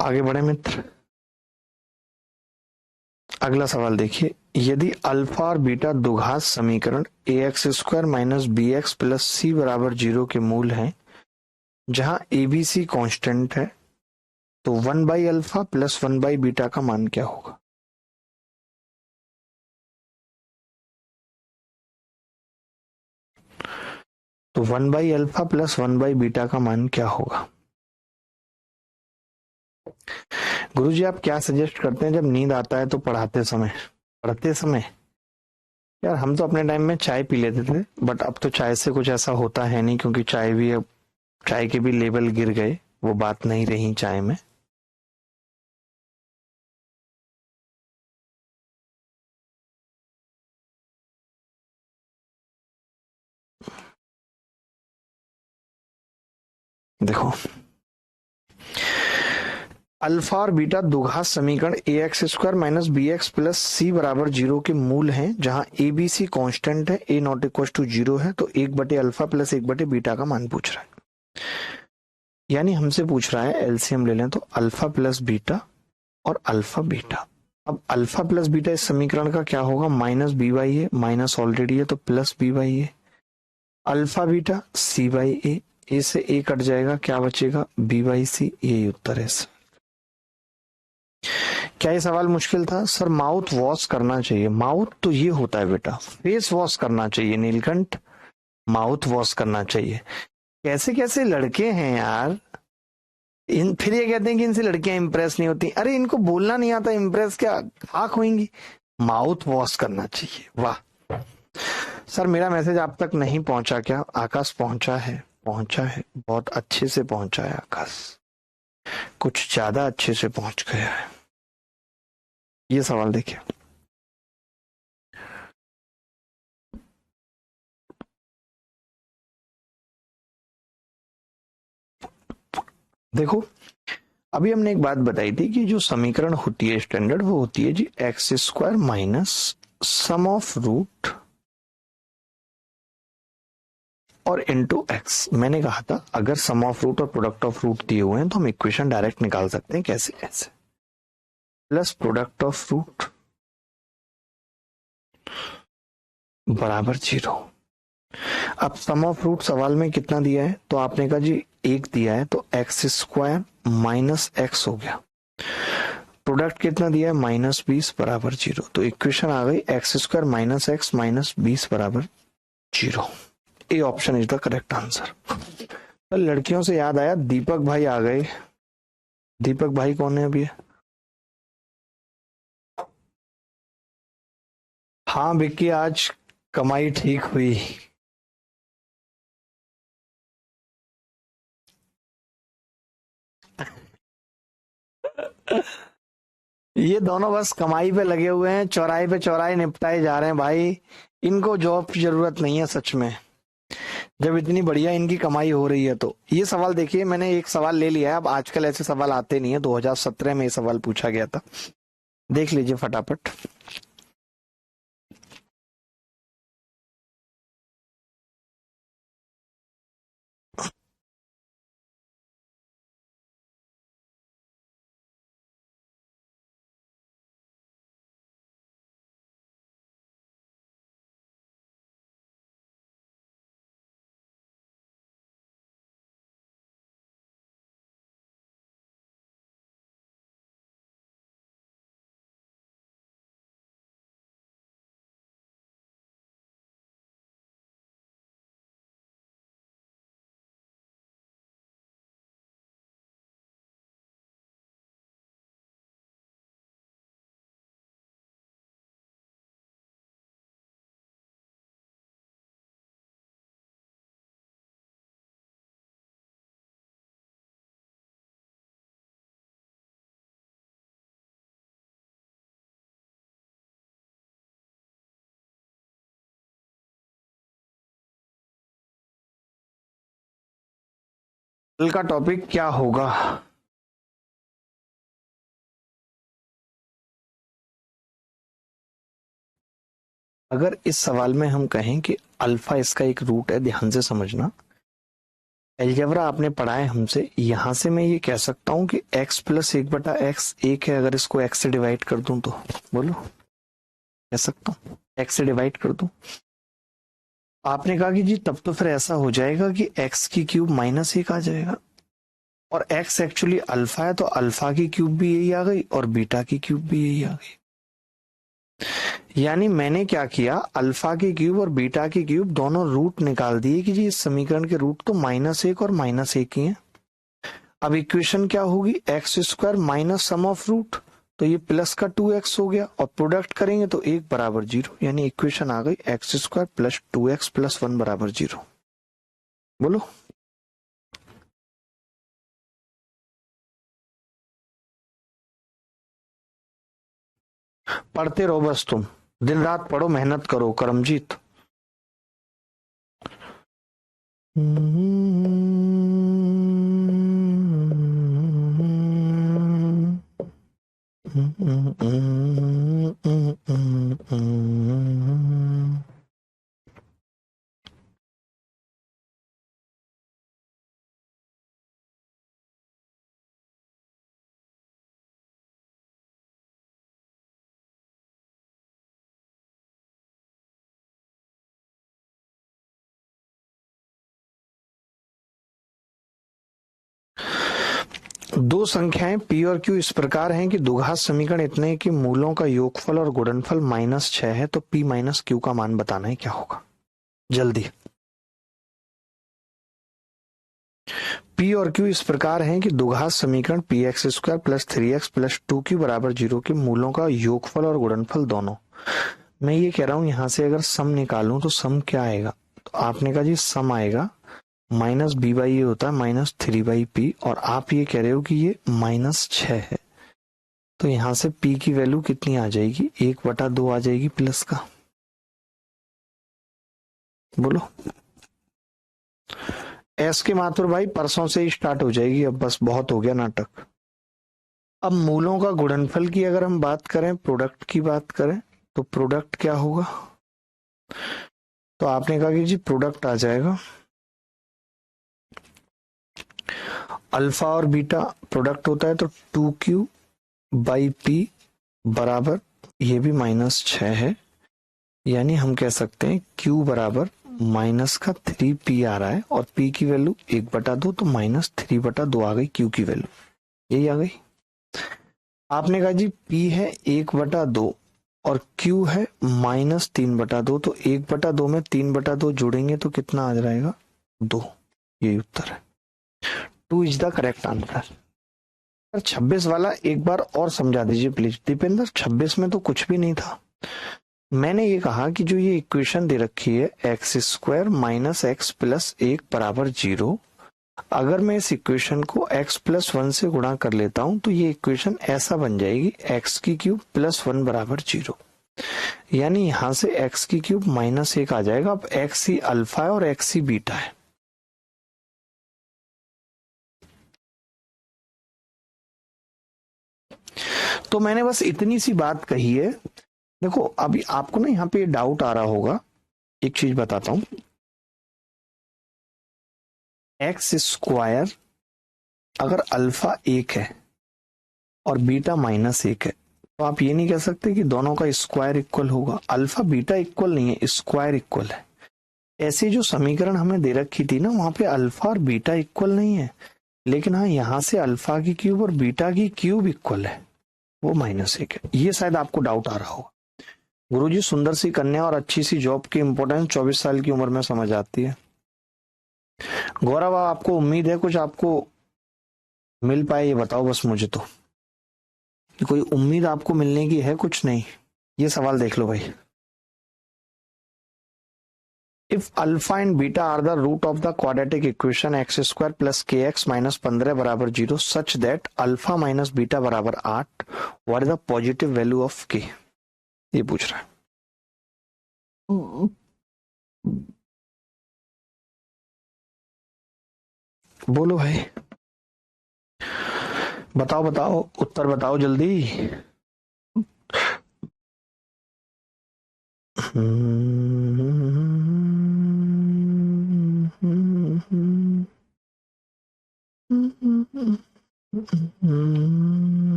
आगे बढ़े मित्र, अगला सवाल देखिए। यदि अल्फा और बीटा द्विघात समीकरण A x square minus B x plus सी बराबर 0 के मूल हैं, जहां ए बी सी कॉन्स्टेंट है, तो 1 by alpha plus 1 by beta का मान क्या होगा? तो 1 by alpha plus 1 by beta का मान क्या होगा? गुरुजी आप क्या सजेस्ट करते हैं जब नींद आता है तो पढ़ते समय? यार हम तो अपने टाइम में चाय पी लेते थे, बट अब तो चाय से कुछ ऐसा होता है नहीं, क्योंकि चाय भी, अब चाय के भी लेवल गिर गए, वो बात नहीं रही चाय में। देखो, अल्फा और बीटा द्विघात समीकरण A x square minus B x plus सी बराबर 0 के मूल हैं, जहां ए बी सी कॉन्स्टेंट है, ए नॉट इक्वल टू 0 है, तो 1 बटे अल्फा प्लस 1 बटे बीटा का मान पूछ रहा है। यानी हमसे पूछ रहा है, एलसीएम ले लें तो अल्फा प्लस बीटा और अल्फा बीटा। अब अल्फा प्लस बीटा इस समीकरण का क्या होगा, minus B by A, minus already है तो plus B by A, alpha beta C by A से ए कट जाएगा, क्या बचेगा, बी बाई सी। यही उत्तर है सर। क्या ये सवाल मुश्किल था? सर माउथ वॉश करना चाहिए। माउथ तो ये होता है बेटा, फेस वॉश करना चाहिए नीलकंठ, माउथ वॉश करना चाहिए। कैसे कैसे लड़के हैं यार, फिर ये कहते हैं कि इनसे लड़कियां इंप्रेस नहीं होती। अरे इनको बोलना नहीं आता, इंप्रेस क्या खाक होंगी। माउथ वॉश करना चाहिए। वाह सर, मेरा मैसेज आप तक नहीं पहुंचा क्या? आकाश पहुंचा है, बहुत अच्छे से पहुंचा है आकाश, कुछ ज्यादा अच्छे से पहुंच गया है। ये सवाल देखिए, देखो अभी हमने एक बात बताई थी कि जो समीकरण होती है स्टैंडर्ड, वो होती है जी X square minus sum of root और इनटू एक्स। मैंने कहा था अगर सम ऑफ रूट और प्रोडक्ट ऑफ रूट दिए हुए हैं तो हम इक्वेशन डायरेक्ट निकाल सकते हैं। कैसे? ऐसे प्लस प्रोडक्ट ऑफ रूट बराबर 0। अब सम ऑफ रूट सवाल में कितना दिया है, तो आपने कहा जी 1 दिया है, तो एक्स स्क्वायर माइनस एक्स हो गया। प्रोडक्ट कितना दिया है, माइनस 20 बराबर 0। तो इक्वेशन आ गई x square minus x minus 20 बराबर 0। A option is the correct answer. तो लड़कियों से याद आया, दीपक भाई आ गए। दीपक भाई कौन है अभी? हाँ विक्की, आज कमाई ठीक हुई। ये दोनों बस कमाई पे लगे हुए हैं, चौराहे पे चौराहे निपटाए जा रहे हैं भाई। इनको जॉब की जरूरत नहीं है सच में, जब इतनी बढ़िया इनकी कमाई हो रही है। तो ये सवाल देखिए, मैंने एक सवाल ले लिया है। अब आजकल ऐसे सवाल आते नहीं है, 2017 में ये सवाल पूछा गया था। देख लीजिए फटाफट। कल का टॉपिक क्या होगा? अगर इस सवाल में हम कहें कि अल्फा इसका एक रूट है, ध्यान से समझना। एलजेब्रा आपने पढ़ा है हमसे, यहां से मैं ये कह सकता हूं कि x प्लस 1/x एक है। अगर इसको x से डिवाइड कर दूं तो बोलो, कह सकता हूं x से डिवाइड कर दूं। आपने कहा कि जी तब तो फिर ऐसा हो जाएगा कि x की क्यूब -1 आ जाएगा, और x एक्चुअली अल्फा है, तो अल्फा की क्यूब भी यही आ गई और बीटा की क्यूब भी यही आ गई। यानी मैंने क्या किया, अल्फा की क्यूब और बीटा की क्यूब दोनों रूट निकाल दिए कि जी इस समीकरण के रूट तो -1 और -1 ही है। अब इक्वेशन क्या होगी, x² minus sum of root, तो ये प्लस का 2x हो गया, और प्रोडक्ट करेंगे तो 1 बराबर 0, यानी इक्वेशन आ गई x² प्लस 2x प्लस 1 बराबर 0। बोलो। पढ़ते रहो बस, तुम दिन रात पढ़ो, मेहनत करो करमजीत। दो संख्याएं p और q इस प्रकार हैं कि द्विघात समीकरण इतने हैं कि मूलों का योगफल और गुणनफल -6 है, तो p माइनस q का मान बताना है, क्या होगा जल्दी। p और q इस प्रकार हैं कि द्विघात समीकरण px² plus 3x plus 2q बराबर 0 के मूलों का योगफल और गुणनफल दोनों। मैं ये कह रहा हूं यहां से अगर सम निकालूं तो सम क्या आएगा, तो आपने कहा जी सम आएगा -b/a होता है -3/p, और आप ये कह रहे हो कि ये -6 है, तो यहां से p की वैल्यू कितनी आ जाएगी, 1/2 आ जाएगी प्लस का। बोलो। एस के मात्र भाई परसों से ही स्टार्ट हो जाएगी, अब बस बहुत हो गया नाटक। अब मूलों का गुणनफल की अगर हम बात करें, प्रोडक्ट की बात करें, तो प्रोडक्ट क्या होगा, तो आपने कहा कि जी प्रोडक्ट आ जाएगा अल्फा और बीटा, प्रोडक्ट होता है तो 2q/p बराबर, ये भी -6 है, यानी हम कह सकते हैं q बराबर माइनस का 3p आ रहा है, और p की वैल्यू 1/2, तो -3/2 आ गई q की वैल्यू, यही आ गई। आपने कहा जी p है 1/2 और Q है -3/2, तो 1/2 में 3/2 जोड़ेंगे तो कितना आ जाएगा 2। यही उत्तर है। 2 इज द करेक्ट आंसर। 26 वाला एक बार और समझा दीजिए प्लीज। दीपेंद्र 26 में तो कुछ भी नहीं था। मैंने ये कहा कि जो ये इक्वेशन दे रखी है x² - x + 1 = 0, अगर मैं इस इक्वेशन को x + 1 से गुणा कर लेता हूं तो ये इक्वेशन ऐसा बन जाएगी x³ + 1 = 0। यानी यहां से x³ -1 आ जाएगा। अब x ही अल्फा है और x ही बीटा है। तो मैंने बस इतनी सी बात कही है। देखो अभी आपको ना यहाँ पे डाउट आ रहा होगा, एक चीज बताता हूं। x² अगर अल्फा 1 है और बीटा -1 है तो आप ये नहीं कह सकते कि दोनों का स्क्वायर इक्वल होगा। अल्फा बीटा इक्वल नहीं है, स्क्वायर इक्वल है। ऐसी जो समीकरण हमें दे रखी थी ना, वहां पे अल्फा और बीटा इक्वल नहीं है, लेकिन हाँ यहां से अल्फा की क्यूब और बीटा की क्यूब इक्वल है, वो -1 है। ये शायद आपको डाउट आ रहा होगा। गुरुजी सुंदर सी कन्या और अच्छी सी जॉब की इंपॉर्टेंस 24 साल की उम्र में समझ आती है। गौरव आपको उम्मीद है कुछ आपको मिल पाए, ये बताओ बस मुझे तो, कि कोई उम्मीद आपको मिलने की है कुछ नहीं। ये सवाल देख लो भाई। If alpha and beta are the root of the quadratic equation x² + kx - 15 = 0 such that alpha minus beta = 8, what is the positive value of k? ये पूछ रहा है। बोलो भाई, बताओ बताओ, उत्तर बताओ जल्दी।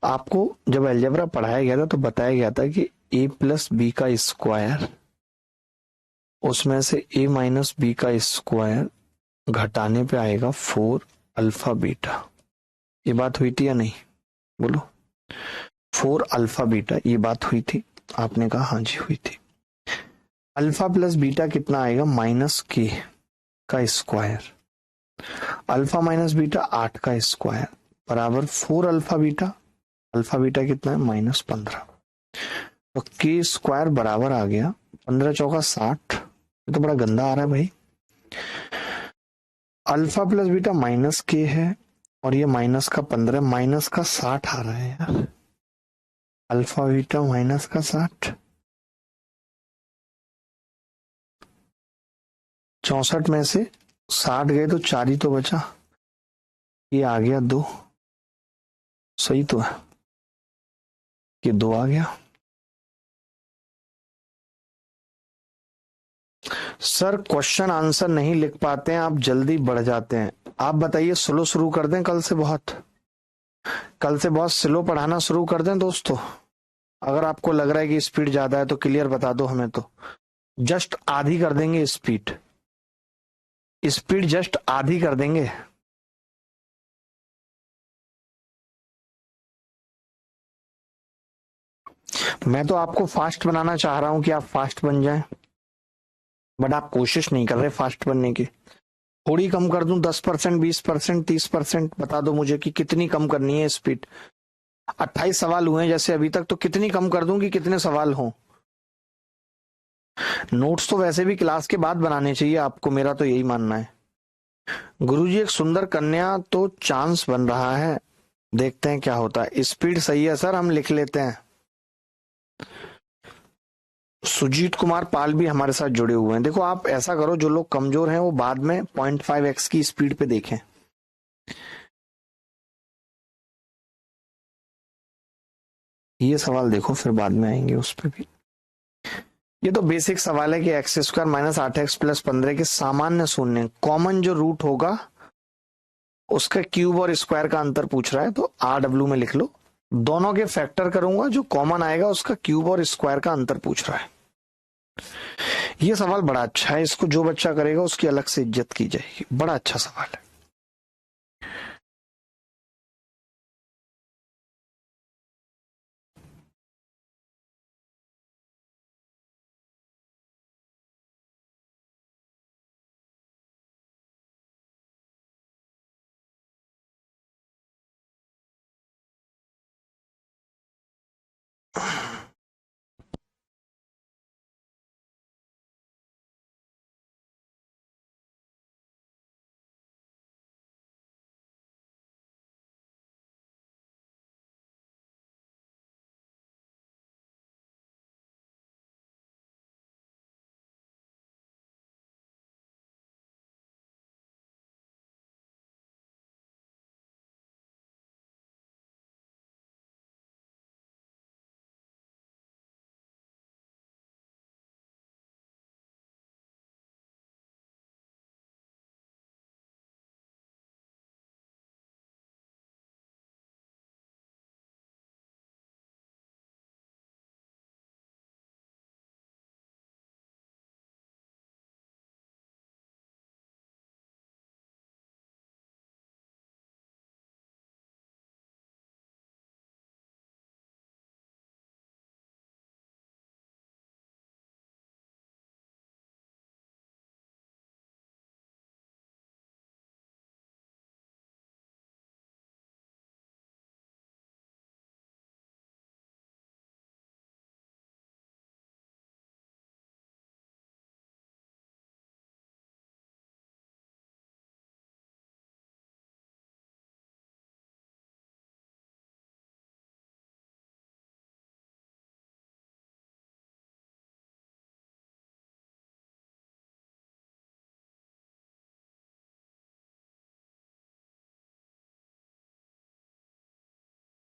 आपको जब अलजेब्रा पढ़ाया गया था तो बताया गया था कि a + b का स्क्वायर, उसमें से a - b का स्क्वायर घटाने पे आएगा 4 अल्फा बीटा। ये बात हुई थी या नहीं? बोलो। 4 अल्फा बीटा, ये बात हुई थी? आपने कहा हाँ जी हुई थी। अल्फा प्लस बीटा कितना आएगा? -k का स्क्वायर। अल्फा माइनस बीटा 8 का स्क्वायर बराबर 4 अल्फा बीटा। अल्फा बीटा कितना है? -15। तो k स्क्वायर बराबर आ गया 15 चौका 60। ये तो बड़ा गंदा आ रहा है भाई। अल्फा प्लस बीटा -k है और ये माइनस का 15, माइनस का 60 आ रहा है यार। अल्फा बीटा माइनस का 60, 64 में से 60 गए तो 4 ही तो बचा। ये आ गया 2, सही तो है, ये 2 आ गया। सर क्वेश्चन आंसर नहीं लिख पाते हैं, आप जल्दी बढ़ जाते हैं। आप बताइए स्लो शुरू कर दें? कल से बहुत स्लो पढ़ाना शुरू कर दें दोस्तों। अगर आपको लग रहा है कि स्पीड ज्यादा है तो क्लियर बता दो हमें, तो जस्ट आधी कर देंगे स्पीड जस्ट आधी कर देंगे। मैं तो आपको फास्ट बनाना चाह रहा हूं कि आप फास्ट बन जाएं, बट आप कोशिश नहीं कर रहे फास्ट बनने की। थोड़ी कम कर दूं, 10%, 20%, 30%? बता दो मुझे कि कितनी कम करनी है स्पीड। 28 सवाल हुए जैसे अभी तक, तो कितनी कम कर दूं कि कितने सवाल हों? नोट्स तो वैसे भी क्लास के बाद बनाने चाहिए आपको, मेरा तो यही मानना है। गुरुजी एक सुंदर कन्या तो चांस बन रहा है, देखते हैं क्या होता है। स्पीड सही है सर, हम लिख लेते हैं। सुजीत कुमार पाल भी हमारे साथ जुड़े हुए हैं। देखो आप ऐसा करो, जो लोग कमजोर हैं वो बाद में 0.5x की स्पीड पे देखें। ये सवाल देखो, फिर बाद में आएंगे उस पर भी। ये तो बेसिक सवाल है कि x² - 8x + 15 के सामान्य शून्य कॉमन जो रूट होगा उसका क्यूब और स्क्वायर का अंतर पूछ रहा है, तो RW में लिख लो। दोनों के फैक्टर करूंगा, जो कॉमन आएगा उसका क्यूब और स्क्वायर का अंतर पूछ रहा है। ये सवाल बड़ा अच्छा है, इसको जो बच्चा करेगा उसकी अलग से इज्जत की जाएगी। बड़ा अच्छा सवाल है।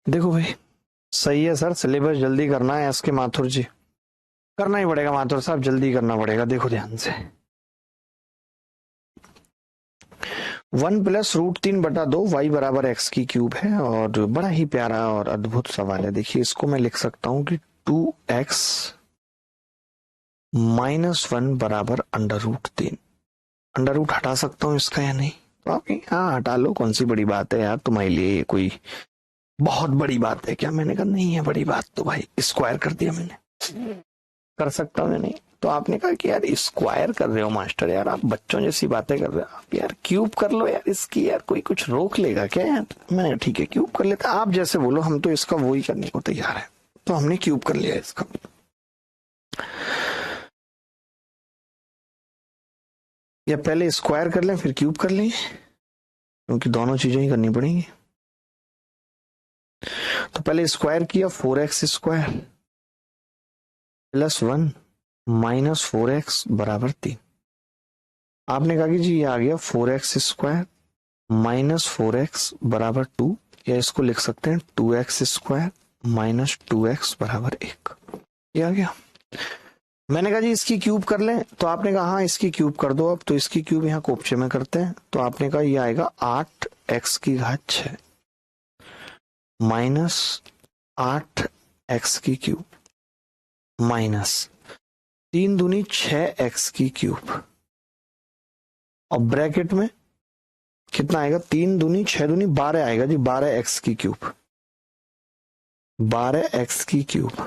देखो भाई, सही है सर, सिलेबस जल्दी करना है एस के माथुर जी, करना ही पड़ेगा माथुर साहब, जल्दी करना पड़ेगा। देखो ध्यान से, 1+√3/2 y बराबर x की क्यूब है, और बड़ा ही प्यारा और अद्भुत सवाल है। देखिए इसको मैं लिख सकता हूं कि 2x - 1 बराबर √3। अंडर रूट हटा सकता हूँ इसका या नहीं? तो आप हाँ हटा लो, कौन सी बड़ी बात है यार तुम्हारे लिए, ये कोई बहुत बड़ी बात है क्या? मैंने कहा नहीं है बड़ी बात, तो भाई स्क्वायर कर दिया मैंने, कर सकता हूँ या नहीं? तो आपने कहा कि यार स्क्वायर कर रहे हो मास्टर, यार आप बच्चों जैसी बातें कर रहे हो आप, यार क्यूब कर लो यार इसकी, यार कोई कुछ रोक लेगा क्या यार? मैंने कहा ठीक है क्यूब कर लेते, आप जैसे बोलो, हम तो इसका वही करने को तैयार है। तो हमने क्यूब कर लिया इसका। या पहले स्क्वायर कर लें फिर क्यूब कर लें, क्योंकि दोनों चीजें ही करनी पड़ेंगी। तो पहले स्क्वायर किया, 4x² + 1 - 4x बराबर 3। आपने कहा कि जी ये आ गया 4x² - 4x बराबर 2, या इसको लिख सकते हैं 2x² - 2x बराबर 1। ये आ गया। मैंने कहा जी इसकी क्यूब कर लें, तो आपने कहा हाँ इसकी क्यूब कर दो। अब तो इसकी क्यूब यहाँ कोपचे में करते हैं, तो आपने कहा ये आएगा 8x⁶ माइनस 8x³ माइनस 3 दूनी 6x³। और ब्रैकेट में कितना आएगा? 3 दूनी 6 दूनी 12 आएगा जी, 12x³, 12x³।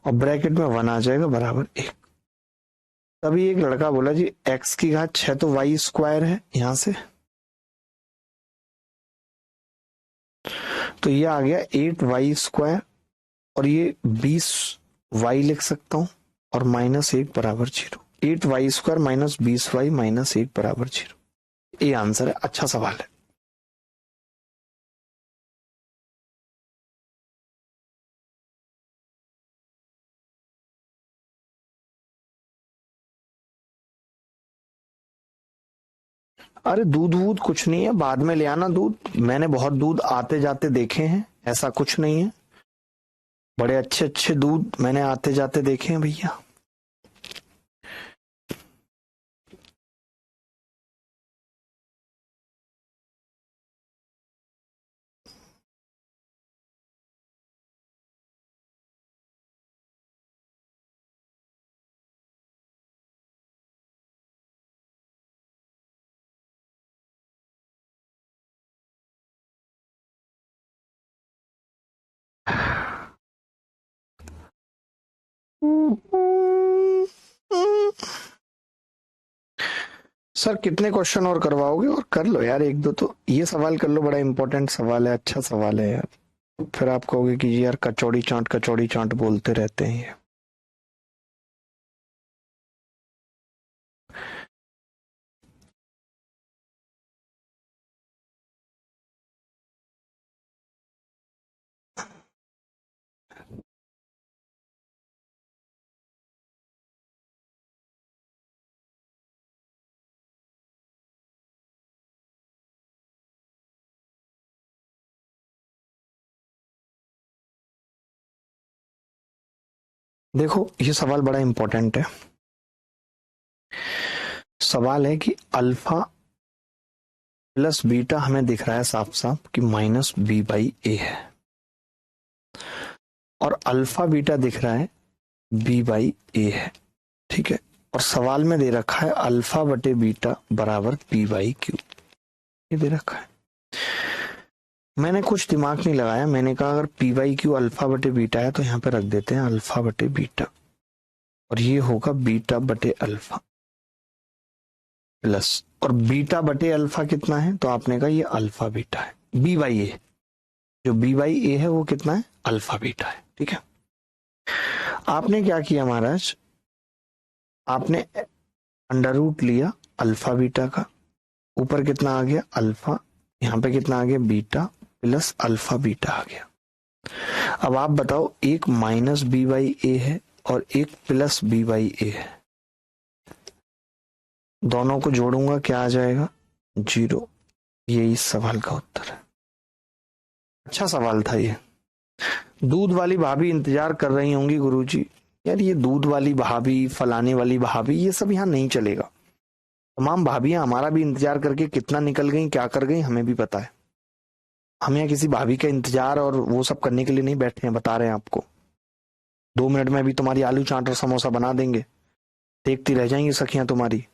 और ब्रैकेट में 1 आ जाएगा बराबर 1। तभी एक लड़का बोला जी x⁶ तो y² है यहां से, तो ये आ गया 8y², और ये 20y लिख सकता हूं, और -1 बराबर 0। 8y² - 20y - 1 बराबर 0। ये आंसर है। अच्छा सवाल है। अरे दूध वूध कुछ नहीं है, बाद में ले आना दूध, मैंने बहुत दूध आते जाते देखे हैं, ऐसा कुछ नहीं है। बड़े अच्छे अच्छे दूध मैंने आते जाते देखे हैं भैया। सर कितने क्वेश्चन और करवाओगे? और कर लो यार एक दो, तो ये सवाल कर लो, बड़ा इंपॉर्टेंट सवाल है, अच्छा सवाल है यार। फिर आप कहोगे कि यार कचौड़ी चाट बोलते रहते हैं ये। देखो ये सवाल बड़ा इंपॉर्टेंट है। सवाल है कि अल्फा प्लस बीटा हमें दिख रहा है साफ साफ कि -b/a है, और अल्फा बीटा दिख रहा है b/a है, ठीक है। और सवाल में दे रखा है अल्फा बटे बीटा बराबर p/q, ये दे रखा है। मैंने कुछ दिमाग नहीं लगाया, मैंने कहा अगर p/q अल्फा बटे बीटा है तो यहाँ पे रख देते हैं अल्फा बटे बीटा, और ये होगा बीटा बटे अल्फा प्लस, और बीटा बटे अल्फा कितना है? तो आपने कहा ये अल्फा बीटा है, b/a, जो b/a है वो कितना है? अल्फा बीटा है, ठीक है। आपने क्या किया महाराज, आपने अंडर रूट लिया अल्फा बीटा का, ऊपर कितना आ गया? अल्फा, यहाँ पे कितना आ गया? बीटा प्लस अल्फा बीटा आ गया। अब आप बताओ, एक -b/a है और एक प्लस b/a है, दोनों को जोड़ूंगा क्या आ जाएगा? 0। यही इस सवाल का उत्तर है। अच्छा सवाल था ये। दूध वाली भाभी इंतजार कर रही होंगी गुरुजी। यार ये दूध वाली भाभी, फलाने वाली भाभी, ये सब यहाँ नहीं चलेगा। तमाम भाभियां हमारा भी इंतजार करके कितना निकल गई, क्या कर गई, हमें भी पता है। हम यहाँ किसी भाभी का इंतजार और वो सब करने के लिए नहीं बैठे हैं, बता रहे हैं आपको। 2 मिनट में भी तुम्हारी आलू चाट और समोसा बना देंगे, देखती रह जाएंगी सखियां तुम्हारी।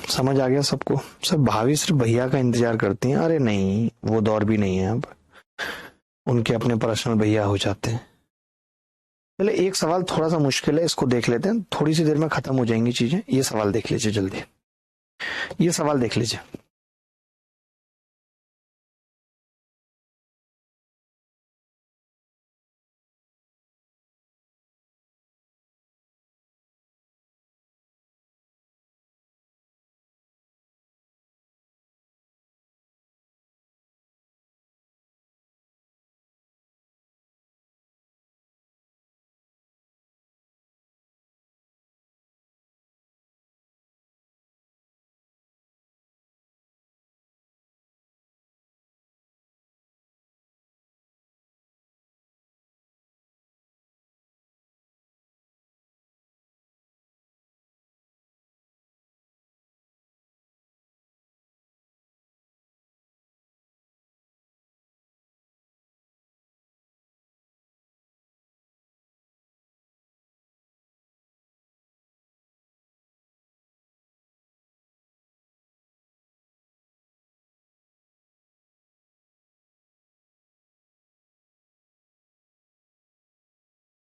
समझ आ गया सबको? सब भाभी सिर्फ भैया का इंतजार करती हैं। अरे नहीं, वो दौर भी नहीं है अब, उनके अपने पर्सनल भैया हो जाते हैं। चले एक सवाल थोड़ा सा मुश्किल है, इसको देख लेते हैं, थोड़ी सी देर में खत्म हो जाएंगी चीजें। ये सवाल देख लीजिए जल्दी, ये सवाल देख लीजिए।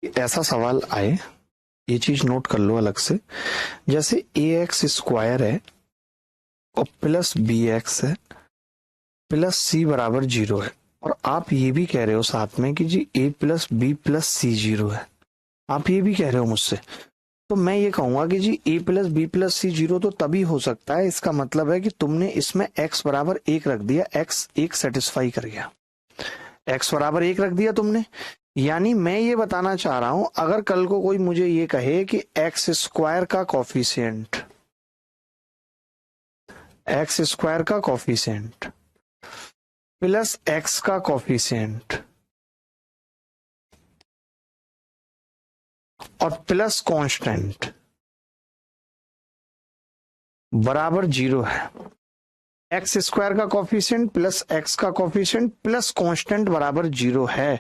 ऐसा सवाल आए, ये चीज नोट कर लो अलग से। जैसे ए एक्स स्क्वायर है और प्लस बी एक्स है प्लस सी बराबर 0 है, और आप ये भी कह रहे हो साथ में कि जी ए प्लस बी प्लस सी 0 है, आप ये भी कह रहे हो मुझसे। तो मैं ये कहूंगा कि जी ए प्लस बी प्लस सी 0 तो तभी हो सकता है, इसका मतलब है कि तुमने इसमें x बराबर 1 रख दिया, x 1 सेटिस्फाई कर गया, x बराबर 1 रख दिया तुमने। यानी मैं ये बताना चाह रहा हूं, अगर कल को कोई मुझे ये कहे कि एक्स स्क्वायर का कॉफिशिएंट, एक्स स्क्वायर का कॉफिशिएंट प्लस एक्स का कॉफिशिएंट और प्लस कांस्टेंट बराबर 0 है, एक्स स्क्वायर का कॉफिशिएंट प्लस एक्स का कॉफिशिएंट प्लस कांस्टेंट बराबर 0 है,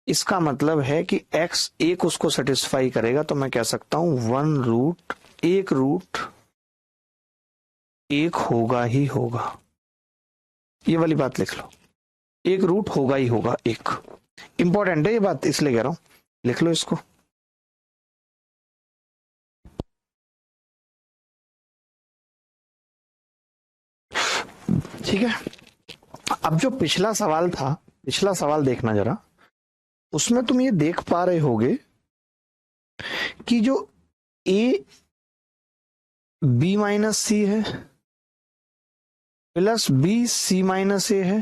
इसका मतलब है कि x 1 उसको सेटिस्फाई करेगा। तो मैं कह सकता हूं 1 रूट 1 होगा ही होगा। ये वाली बात लिख लो, 1 रूट होगा ही होगा। 1 इंपॉर्टेंट है ये बात, इसलिए कह रहा हूं, लिख लो इसको। ठीक है, अब जो पिछला सवाल था, पिछला सवाल देखना जरा, उसमें तुम ये देख पा रहे होगे कि जो ए बी माइनस सी है प्लस बी सी माइनस ए है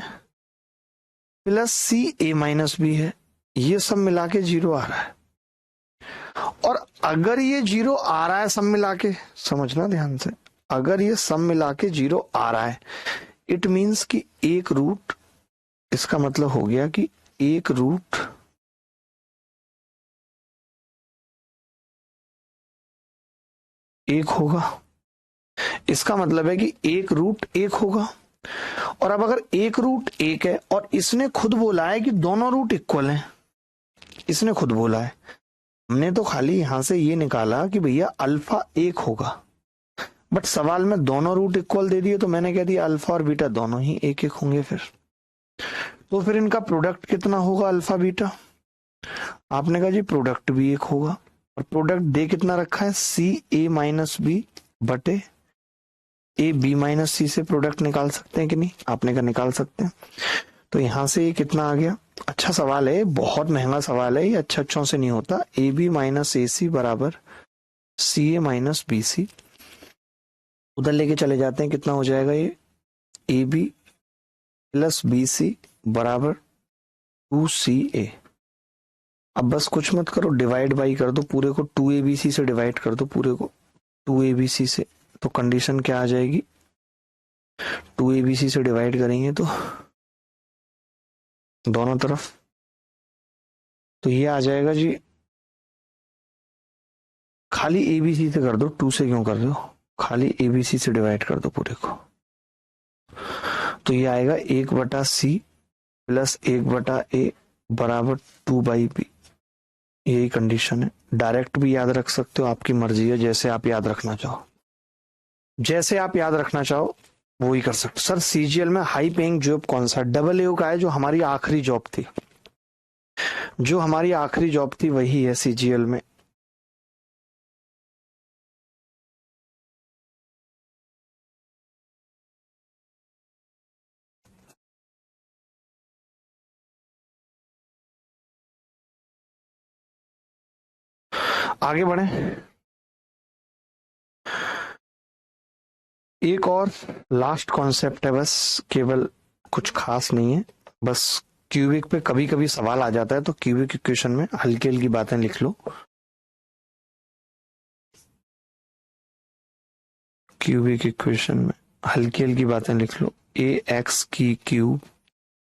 प्लस सी ए माइनस बी है, ये सब मिला के 0 आ रहा है। और अगर ये 0 आ रहा है सब मिला के, समझना ध्यान से, अगर ये सब मिला के 0 आ रहा है, इट मीन्स कि 1 रूट, इसका मतलब हो गया कि 1 रूट एक होगा। इसका मतलब है कि 1 रूट 1 होगा। और अब अगर 1 रूट 1 है और इसने खुद बोला है कि दोनों रूट इक्वल हैं, इसने खुद बोला है, हमने तो खाली यहां से ये निकाला कि भैया अल्फा 1 होगा, बट सवाल में दोनों रूट इक्वल दे दिए, तो मैंने कह दिया अल्फा और बीटा दोनों ही 1 1 होंगे। फिर इनका प्रोडक्ट कितना होगा अल्फा बीटा? आपने कहा जी प्रोडक्ट भी 1 होगा, प्रोडक्ट दे कितना रखा है, सी ए माइनस बी बटे ए बी माइनस सी से प्रोडक्ट निकाल सकते हैं कि नहीं, आपने कहा निकाल सकते हैं। तो यहां से ये कितना आ गया, अच्छा सवाल है, बहुत महंगा सवाल है ये, अच्छों से नहीं होता। ए बी माइनस ए सी बराबर सी ए माइनस बी सी, उधर लेके चले जाते हैं, कितना हो जाएगा ये, a B plus B c बराबर 2CA। अब बस कुछ मत करो, डिवाइड बाई कर दो पूरे को, 2ABC से डिवाइड कर दो पूरे को 2ABC से, तो कंडीशन क्या आ जाएगी, 2ABC से डिवाइड करेंगे तो दोनों तरफ, तो ये आ जाएगा जी, खाली ABC से कर दो, 2 से क्यों कर दो, खाली ABC से डिवाइड कर दो पूरे को, तो ये आएगा 1/C प्लस 1/A बराबर 2/B। यही कंडीशन है। डायरेक्ट भी याद रख सकते हो, आपकी मर्जी है, जैसे आप याद रखना चाहो, जैसे आप याद रखना चाहो वो ही कर सकते। सर सीजीएल में हाई पेइंग जॉब कौन सा, AA का है, जो हमारी आखिरी जॉब थी, जो हमारी आखिरी जॉब थी वही है सीजीएल में। आगे बढ़े, एक और लास्ट कॉन्सेप्ट है बस, केवल कुछ खास नहीं है, बस क्यूबिक पे कभी कभी सवाल आ जाता है, तो क्यूबिक इक्वेशन में हल्की हल्की बातें लिख लो। क्यूबिक इक्वेशन में हल्की हल्की बातें लिख लो, AX की cube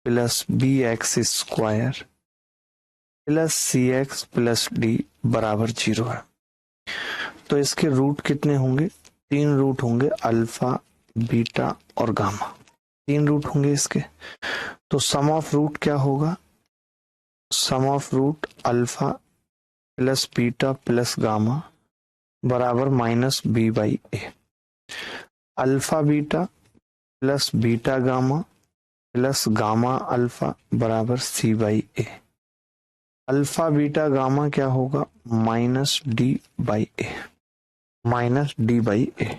plus BX square plus CX plus D बराबर 0 है। तो इसके रूट कितने होंगे, 3 रूट होंगे, अल्फा बीटा और गामा, 3 रूट होंगे इसके। तो सम ऑफ रूट क्या होगा, sum of root alpha plus beta plus gamma बराबर -B/A। Alpha beta plus beta gamma plus gamma alpha बराबर C/A। अल्फा बीटा गामा क्या होगा, -D/A, -D/A।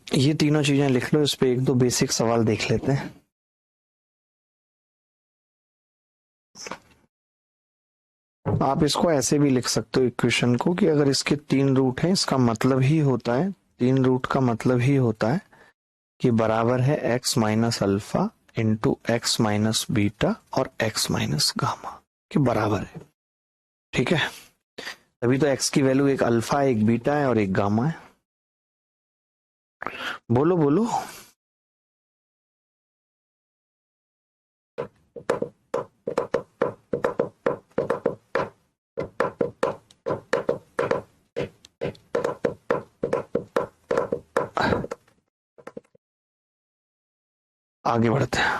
ये तीनों चीजें लिख लो, इस पे एक दो बेसिक सवाल देख लेते हैं। आप इसको ऐसे भी लिख सकते हो इक्वेशन को, कि अगर इसके 3 रूट हैं, इसका मतलब ही होता है, 3 रूट का मतलब ही होता है कि बराबर है x minus alpha into x minus beta और x माइनस गामा के बराबर है। ठीक है, तभी तो x की वैल्यू एक अल्फा है, एक बीटा है और एक गामा है। बोलो बोलो, आगे बढ़ते हैं।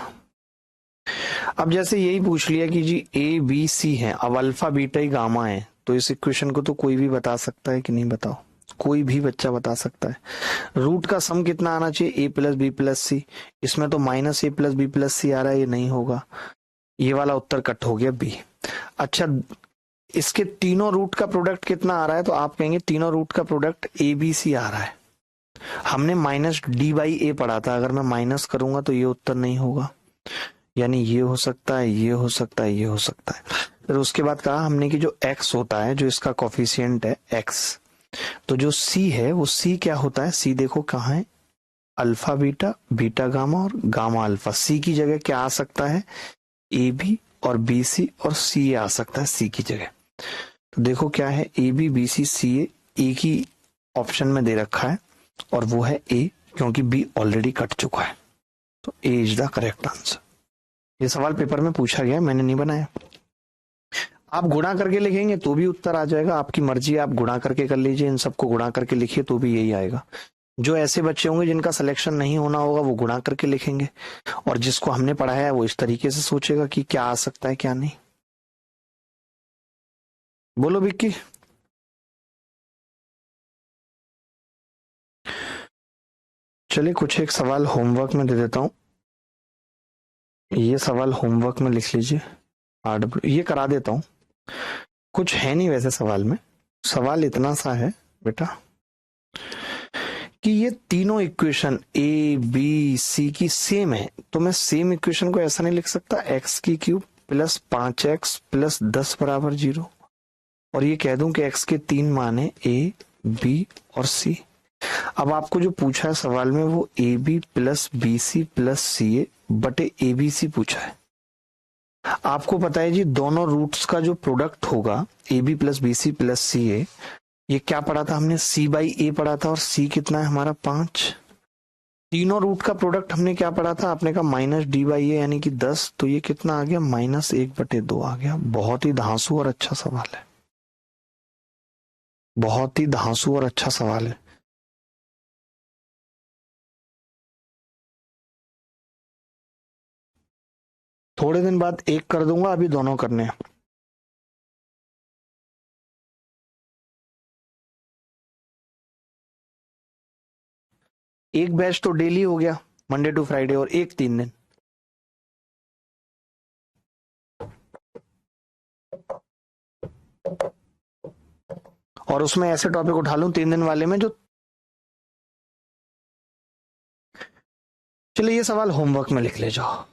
अब जैसे यही पूछ लिया कि जी ABC है, अब अल्फा बीटा ही गामा है, तो इस इक्वेशन को तो कोई भी बता सकता है कि नहीं, बताओ, कोई भी बच्चा बता सकता है। रूट का सम कितना आना चाहिए, A प्लस बी प्लस सी, इसमें तो -A प्लस बी प्लस सी आ रहा है, ये नहीं होगा, ये वाला उत्तर कट हो गया B। अच्छा, इसके तीनों रूट का प्रोडक्ट कितना आ रहा है, तो आप कहेंगे तीनों रूट का प्रोडक्ट ABC आ रहा है। हमने -D/A पढ़ा था, अगर मैं माइनस करूंगा तो ये उत्तर नहीं होगा, यानी ये हो सकता है, ये हो सकता है, ये हो सकता है। फिर उसके बाद कहा हमने कि जो x होता है, जो इसका कोफिशिएंट है x, तो जो C है वो C क्या होता है, C देखो कहाँ है, अल्फा बीटा, बीटा गामा और गामा अल्फा। C की जगह क्या आ सकता है, AB और BC और CA आ सकता है C की जगह। तो देखो क्या है, AB BC CA एक ही ऑप्शन में दे रखा है और वो है A, क्योंकि B ऑलरेडी कट चुका है, तो A is the correct answer. ये सवाल पेपर में पूछा गया, मैंने नहीं बनाया। आप गुणा करके लिखेंगे तो भी उत्तर आ जाएगा, आपकी मर्जी, आप गुणा करके कर लीजिए, इन सबको गुणा करके लिखिए तो भी यही आएगा। जो ऐसे बच्चे होंगे जिनका सिलेक्शन नहीं होना होगा वो गुणा करके लिखेंगे, और जिसको हमने पढ़ाया है वो इस तरीके से सोचेगा कि क्या आ सकता है क्या नहीं। बोलो विक्की। चलिए कुछ एक सवाल होमवर्क में दे देता हूं। ये सवाल होमवर्क में लिख लीजिए। RW ये करा देता हूं, कुछ है नहीं वैसे सवाल में। सवाल इतना सा है बेटा कि ये तीनों इक्वेशन ए बी सी की सेम है, तो मैं सेम इक्वेशन को ऐसा नहीं लिख सकता x की क्यूब प्लस 5x प्लस 10 बराबर 0, और ये कह दूं कि x के 3 मान है a b और c। अब आपको जो पूछा है सवाल में वो A B plus B C plus C A बटे ए बी सी पूछा है। आपको पता है जी दोनों रूट्स का जो प्रोडक्ट होगा A B plus B C plus C A, ये क्या पढ़ा था हमने, c बाई ए पढ़ा था, और c कितना है हमारा 5। तीनों रूट का प्रोडक्ट हमने क्या पढ़ा था, आपने कहा माइनस डी बाई ए यानी कि 10, तो ये कितना आ गया -1/2 आ गया। बहुत ही धांसू और अच्छा सवाल है, बहुत ही धांसू और अच्छा सवाल है। थोड़े दिन बाद एक कर दूंगा, अभी दोनों करने हैं। एक बैच तो डेली हो गया, मंडे टू फ्राइडे, और एक 3 दिन। और उसमें ऐसे टॉपिक उठा लूं 3 दिन वाले में जो, चलिए ये सवाल होमवर्क में लिख ले जाओ।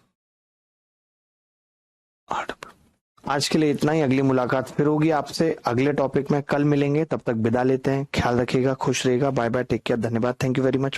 आज के लिए इतना ही, अगली मुलाकात फिर होगी आपसे अगले टॉपिक में, कल मिलेंगे। तब तक विदा लेते हैं, ख्याल रखिएगा, खुश रहिएगा, बाय बाय, टेक केयर, धन्यवाद, थैंक यू वेरी मच।